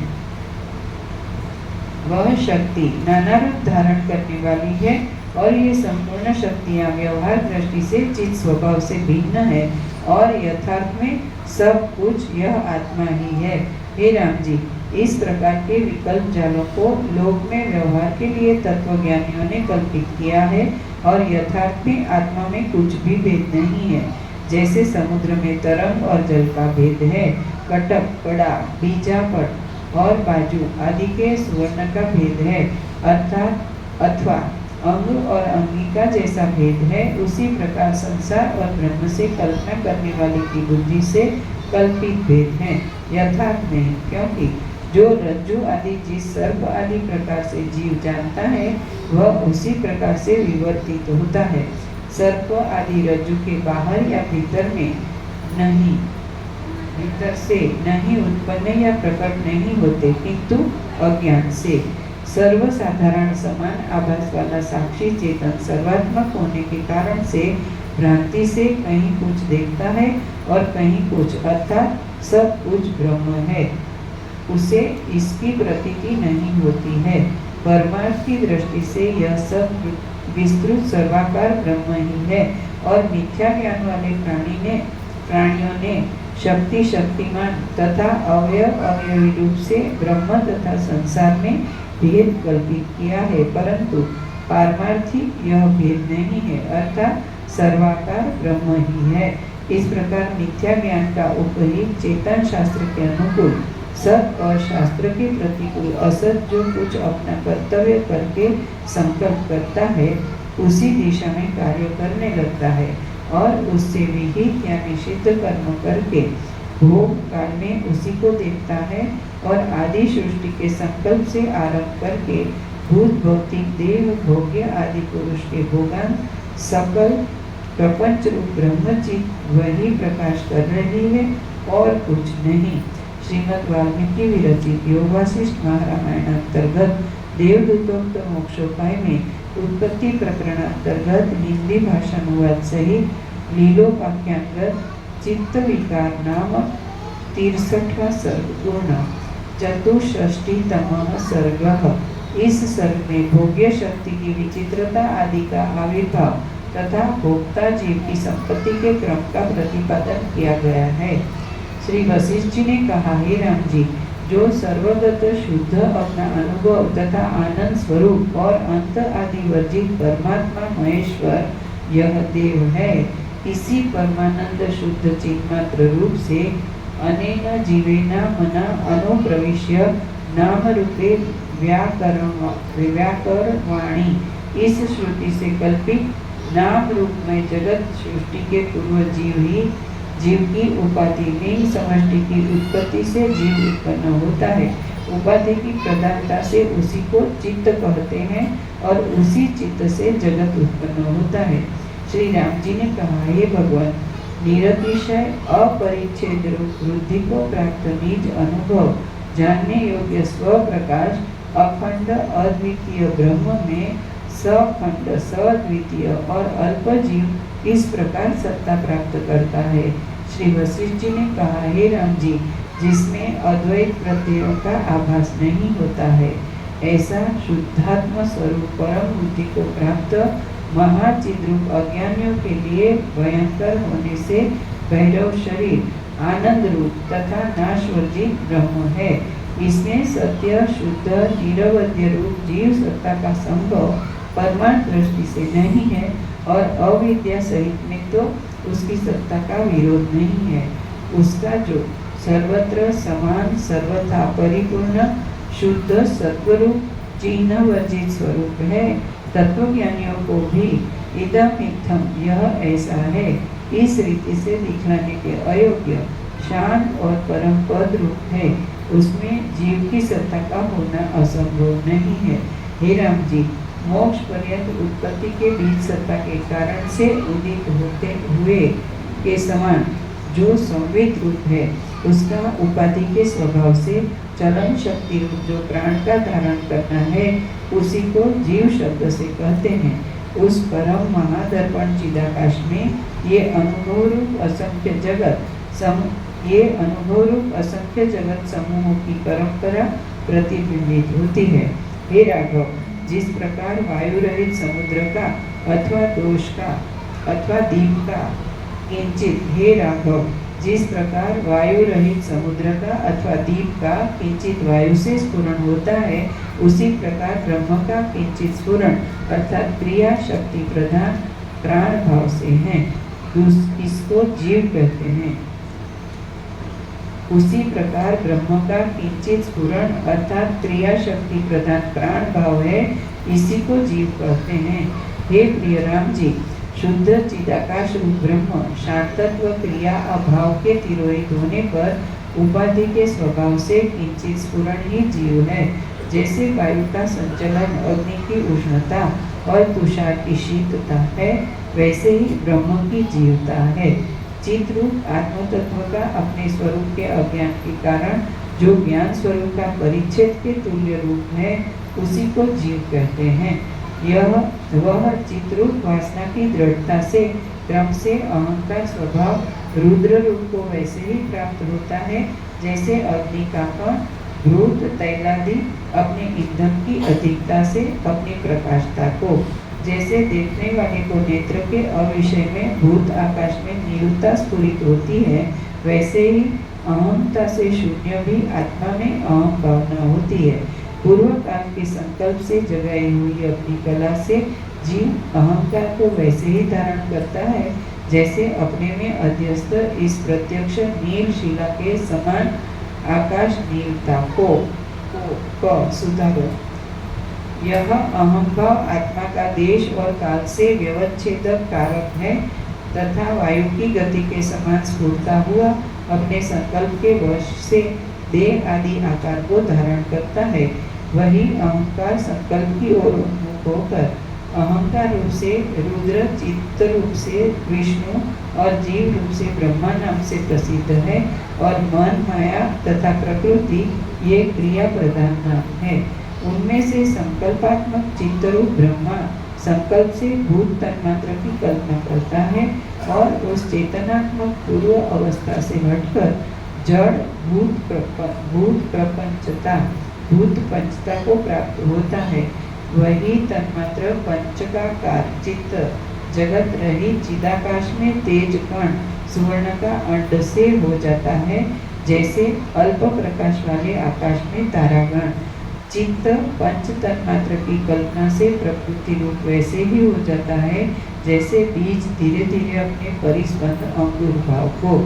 [SPEAKER 1] वह शक्ति नाना रूप धारण करने वाली है और ये संपूर्ण शक्तियाँ व्यवहार दृष्टि से चित स्वभाव से भिन्न है और यथार्थ में सब कुछ यह आत्मा ही है। हे राम जी, इस प्रकार के विकल्प जालों को लोक में व्यवहार के लिए तत्वज्ञानियों ने कल्पित किया है और यथार्थ में आत्मा में कुछ भी भेद नहीं है। जैसे समुद्र में तरंग और जल का भेद है, कटक, कड़ा, बीजापट और बाजू आदि के सुवर्ण का भेद है, अर्थात अथवा अंग और अंगिका जैसा भेद है, उसी प्रकार संसार और ब्रह्म से कल्पना करने वाले की बुद्धि से कल्पित भेद है, यथार्थ नहीं। क्योंकि जो रज्जु आदि जिस सर्प आदि प्रकार से जीव जानता है, वह उसी प्रकार से विवर्तित होता है। सर्प आदि रज्जु के बाहर या भीतर में नहीं, भीतर से नहीं उत्पन्न या प्रकट नहीं होते, किंतु अज्ञान से। सर्वसाधारण समान आभास वाला साक्षी चेतन सर्वात्मक होने के कारण से भ्रांति से कहीं कुछ देखता है और कहीं कुछ, अर्थात सब कुछ ब्रह्म है, उसे इसकी प्रतीति नहीं होती है। परमार्थ की दृष्टि से यह सब विस्तृत सर्वाकार ब्रह्म ही है और मिथ्या ज्ञान वाले प्राणियों ने शक्ति, शक्तिमान तथा अवयव, अवयवी रूप से ब्रह्म तथा संसार में भेद कल्पित किया है, परंतु पारमार्थिक यह भेद नहीं है, अर्थात सर्वाकार ब्रह्म ही है। इस प्रकार मिथ्या ज्ञान का उपहित चेतन शास्त्र के अनुकूल, सत और शास्त्र के प्रतिकूल असत जो कुछ अपना कर्तव्य करके संकल्प करता है, उसी दिशा में कार्य करने लगता है और उससे विहित या निषिद्ध कर्म करके भोग काल में उसी को देखता है और आदि सृष्टि के संकल्प से आरंभ करके भूत, भौतिक, देव, भोग्य आदि पुरुष के भोगान सकल प्रपंच रूप ब्रह्मचित वही प्रकाश कर रही है और कुछ नहीं। श्रीमद् वाल्मीकि विरचित योग वासिष्ठ महारामायण अंतर्गत देवदूतोक्त मोक्षोपाय में उत्पत्ति प्रकरण अंतर्गत हिंदी भाषानुवाद सहित लीलोपाख्यानगत चित्त विकार नामक 63वां सर्ग पूर्ण। चतुष्षष्टितमः सर्ग। इस सर्ग में भोग्य शक्ति की विचित्रता आदि का आविर्भाव तथा भोक्ता जीव की संपत्ति के क्रम का प्रतिपादन किया गया है। श्री वशिष्ठ जी ने कहा, हे राम जी, जो सर्वगत शुद्ध अपना अनुभव तथा आनंद स्वरूप और अंत आदि वर्जित परमात्मा महेश्वर यह देव है, इसी परमानंद शुद्ध चिन्मात्र रूप से अनेन जीवेना मना अनुप्रविश्य नाम रूपे व्याकरवाणी, इस श्रुति से कल्पित नाम रूप में जगत सृष्टि के पूर्व जीव की उपाधि में समष्टि की उत्पत्ति से जीव उत्पन्न होता है। उपाधि की प्रधानता से उसी को चित्त कहते हैं और उसी चित्त से जगत उत्पन्न होता है। श्री राम जी ने कहा, हे भगवान, निरतिशय अपरिच्छेद रूप वृद्धि को प्राप्त निज अनुभव जानने योग्य स्व प्रकाश अखंड अद्वितीय ब्रह्म में सखंड सद्वितीय और अल्प जीव इस प्रकार सत्ता प्राप्त करता है। श्री वशिष्ठ जी ने कहा, हे राम जी, जिसमें अद्वैत प्रत्ययों का आभास नहीं होता है, ऐसा शुद्धात्म स्वरूप परम बुद्धि को प्राप्त महाचिद्रूप अज्ञानियों के लिए भयंकर होने से भैरव शरीर आनंद रूप तथा नाशवर्जित ब्रह्म है। इसमें सत्य, शुद्ध, निरवध्य रूप जीव सत्ता का संभव परमार्थ दृष्टि से नहीं है और अविद्या सहित में तो उसकी सत्ता का विरोध नहीं है। उसका जो सर्वत्र समान, सर्वथा परिपूर्ण, शुद्ध सत्वरूप, चिन्ह वर्जित स्वरूप है, तत्वज्ञानियों को भी इदम इत्थम यह ऐसा है, इस रीति से दिखलाने के अयोग्य, शांत और परम पद रूप है। उसमें जीव की सत्ता का होना असंभव नहीं है। हे राम जी, मोक्ष पर्यंत उत्पत्ति के बीज सत्ता के कारण से उदित होते हुए के समान जो संवेद रूप है, उसका उपाधि के स्वभाव से चलन शक्ति रूप जो प्राण का धारण करना है, उसी को जीव शब्द से कहते हैं। उस परम महादर्पण चिदाकाश में ये अनुभव रूप असंख्य जगत समूहों की परंपरा प्रतिबिंबित होती है। हे राघव, जिस प्रकार वायु रहित समुद्र का अथवा दोष का अथवा दीप का किंचित, हे राघव, जिस प्रकार वायु रहित समुद्र का अथवा दीप का किंचित वायु से स्फुरण होता है, उसी प्रकार ब्रह्म का किंचित स्फुरण अर्थात क्रिया शक्ति प्रधान प्राण भाव से है। इसको जीव कहते हैं। उसी प्रकार ब्रह्म का किंचित स्फुरण अर्थात क्रिया शक्ति प्रधान प्राण भाव है, इसी को जीव कहते हैं। हे प्रिय राम जी, शुद्ध चिदाकाश रूप ब्रह्म शांतत्व क्रिया अभाव के तिरोहित होने पर उपाधि के स्वभाव से किंचित स्फुरण ही जीव है। जैसे वायु का संचलन अग्नि की उष्णता और तुषार की शीतलता है, वैसे ही ब्रह्म की जीवता है। चित रूप आत्म तत्व का अपने स्वरूप के अज्ञान के कारण जो ज्ञान स्वरूप का परिच्छेद के तुल्य रूप है, उसी को जीव कहते हैं। वह चित रूप वासना की दृढ़ता से क्रम से अहंकार स्वभाव रुद्र रूप को वैसे ही प्राप्त होता है, जैसे अग्नि का कण भूत तैलादि अपने ईंधन की अधिकता से अपनी प्रकाशता को, जैसे देखने वाले को नेत्र के अविषय में भूत आकाश में नीलता स्फुरित होती है, वैसे ही अहंता से शून्य भी आत्मा में अहम भावना होती है। पूर्व काल के संकल्प से जगाई हुई अपनी कला से जीव अहंकार को वैसे ही धारण करता है, जैसे अपने में अध्यस्त इस प्रत्यक्ष नील शिला के समान आकाश नीलता को सुधारो। यह अहंभाव आत्मा का देश और काल से व्यवच्छेदक कारक है तथा वायु की गति के समान स्फुरता हुआ अपने संकल्प के वश से देह आदि आकार को धारण करता है। वही अहंकार संकल्प की ओर उन्मुख होकर अहंकार रूप से रुद्र, चित्त रूप से विष्णु और जीव रूप से ब्रह्मा नाम से प्रसिद्ध है। और मन, माया तथा प्रकृति ये क्रिया प्रधान नाम है। उनमें से संकल्पात्मक चित्त रूप ब्रह्मा संकल्प से भूत तन्मात्र की कल्पना करता है और उस चेतनात्मक पूर्व अवस्था से हटकर जड़ भूत पंचता को प्राप्त होता है। वही तन्मात्र पंचकाकार चित्त जगत रहित चिदाकाश में तेज कण सुवर्ण का अंड से हो जाता है, जैसे अल्प प्रकाश वाले आकाश में तारागण। चित्त पंच तन्मात्र की कल्पना से प्रकृति रूप वैसे ही हो जाता है, जैसे बीज धीरे धीरे अपने परिस्पंद अंकुर भाव को,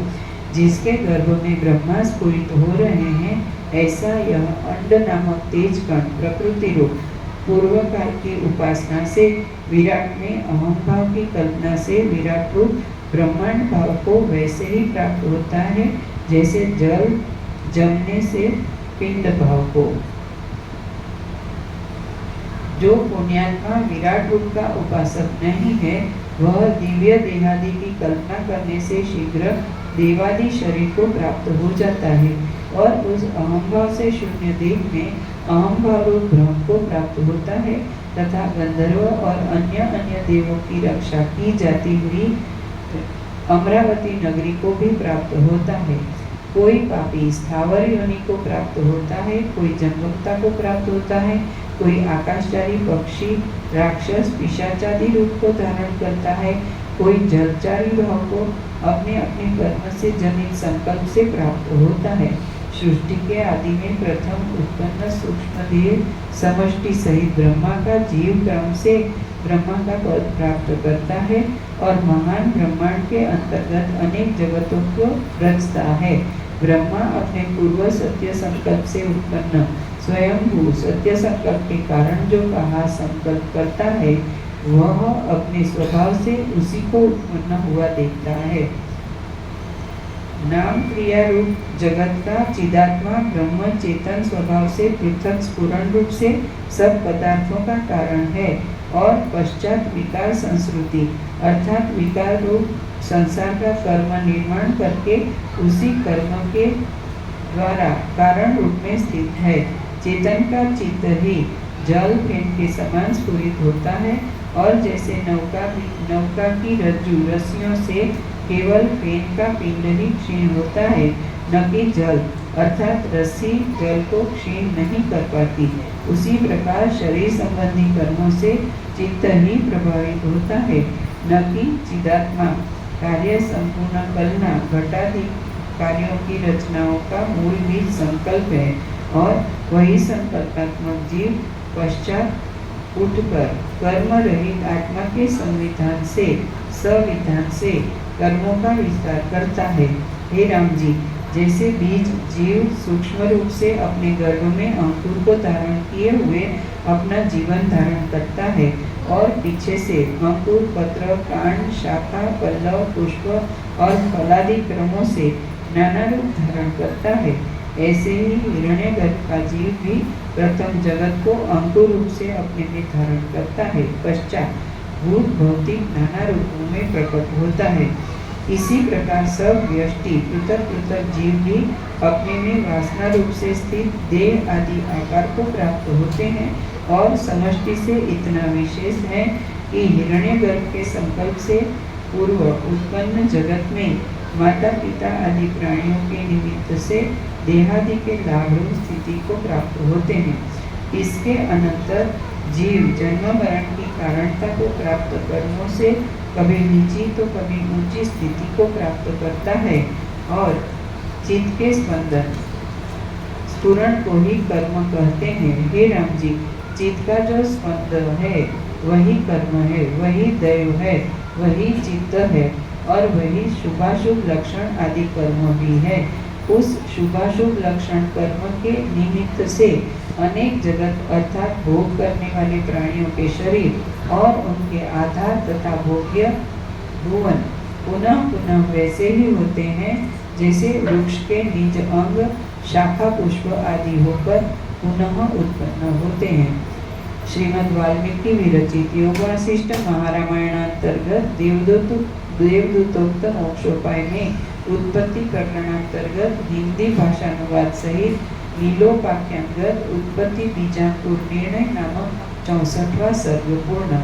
[SPEAKER 1] जिसके गर्भ में ब्रह्मा स्फुरित हो रहे हैं, ऐसा यह अंड नामक तेज कण प्रकृति रूप पूर्व काल की उपासना से विराट में अहम भाव की कल्पना से विराट रूप ब्रह्मांड भाव को वैसे ही प्राप्त होता है, जैसे जल जमने से पिंड भाव को। जो पुण्यात्मा विराट रूप का उपासक नहीं है, वह दिव्य देहादि की कल्पना करने से शीघ्र देवादि शरीर को प्राप्त हो जाता है और उस अहम भाव से शून्य देह में अहम भाव रूप ब्रह्म को प्राप्त होता है तथा गंधर्व और अन्य देवों की रक्षा की जाती हुई अमरावती नगरी को भी प्राप्त होता है। कोई पापी स्थावर योनि को प्राप्त होता है, कोई जन्मोक्ता को प्राप्त होता है, कोई आकाशचारी पक्षी राक्षस पिशाचादि रूप को धारण करता है, कोई जलचारी भाव को अपने अपने कर्म से जनित संकल्प से प्राप्त होता है। सृष्टि के आदि में प्रथम उत्पन्न सूक्ष्म देह समष्टि सहित ब्रह्मा का जीव क्रम से ब्रह्मा का पद प्राप्त करता है और महान ब्रह्मांड के अंतर्गत अनेक जगतों को रचता है। ब्रह्मा अपने पूर्व सत्य संकल्प से उत्पन्न स्वयंभू सत्य संकल्प के कारण जो कहा संकल्प करता है, वह अपने स्वभाव से उसी को उत्पन्न हुआ देखता है। नाम क्रिया रूप जगत का चिदात्मा ब्रह्म चेतन स्वभाव से पृथक स्फुरण रूप से सब पदार्थों का कारण है और पश्चात विकार संस्कृति अर्थात विकार रूप संसार का कर्म निर्माण करके उसी कर्म के द्वारा कारण रूप में स्थित है। चेतन का चित्त ही जल फेन के समान स्फुरित होता है और जैसे नौका की रज्जु रस्सियों से केवल फेन का पिंड ही क्षीण होता है, न कि जल अर्थात रस्सी जल को क्षीण नहीं कर पाती, उसी प्रकार शरीर संबंधी कर्मों से चित्त ही प्रभावित होता है, न कि चिदात्मा। कार्य संपूर्ण कलना घटादि कार्यों की रचनाओं का मूल बीज संकल्प है और वही संकल्पात्मक जीव पश्चात उठकर कर्म रहित आत्मा के संविधान से सविधान से कर्मों का विस्तार करता है। हे राम जी, जैसे बीज जीव सूक्ष्म रूप से अपने गर्भ में अंकुर को धारण किए हुए अपना जीवन धारण करता है और पीछे से अंकुर, पत्र, कांड, शाखा, पल्लव, पुष्प और फलादि क्रमों से नाना रूप धारण करता है, ऐसे ही हिरण्यगर्भ का जीव भी प्रथम जगत को अंकुर रूप से अपने में धारण करता है, पश्चात भूत भौतिक नाना रूपों में प्रकट होता है। इसी प्रकार सब व्यष्टि पृथक पृथक जीव भी अपने में वासना रूप से स्थित देह आदि आकार को प्राप्त होते हैं और समष्टि से इतना विशेष है कि हिरण्यगर्भ के संकल्प से पूर्व उत्पन्न जगत में माता पिता आदि प्राणियों के निमित्त से देहादि के लाभ रूप स्थिति को प्राप्त होते हैं। इसके अनंतर जीव जन्म मरण की कारणता को प्राप्त कर्मों से कभी नीची तो कभी ऊंची स्थिति को प्राप्त करता है और चित्त के स्फुरण को ही कर्म कहते हैं। हे राम जी, चित्त का जो स्पंद है वही कर्म है, वही दैव है, वही चित्त है और वही शुभाशुभ लक्षण आदि कर्म भी है। उस शुभाशुभ लक्षण कर्म के निमित्त से अनेक जगत अर्थात भोग करने वाले प्राणियों के शरीर और उनके आधार तथा भोग्य भुवन पुनः पुनः वैसे ही होते हैं जैसे वृक्ष के निज अंग शाखा पुष्प आदि होकर पुनः उत्पन्न होते हैं। श्रीमद् वाल्मीकि विरचित योग वशिष्ठ महारामायणांतर्गत देवदूतोक्त मोक्षोपाय में उत्पत्ति प्रकरणांतर्गत हिंदी भाषानुवाद सहित नीलोपाख्यांगत उत्पत्ति बीजांकुर निर्णय नामक 64वां सर्ग पूर्ण।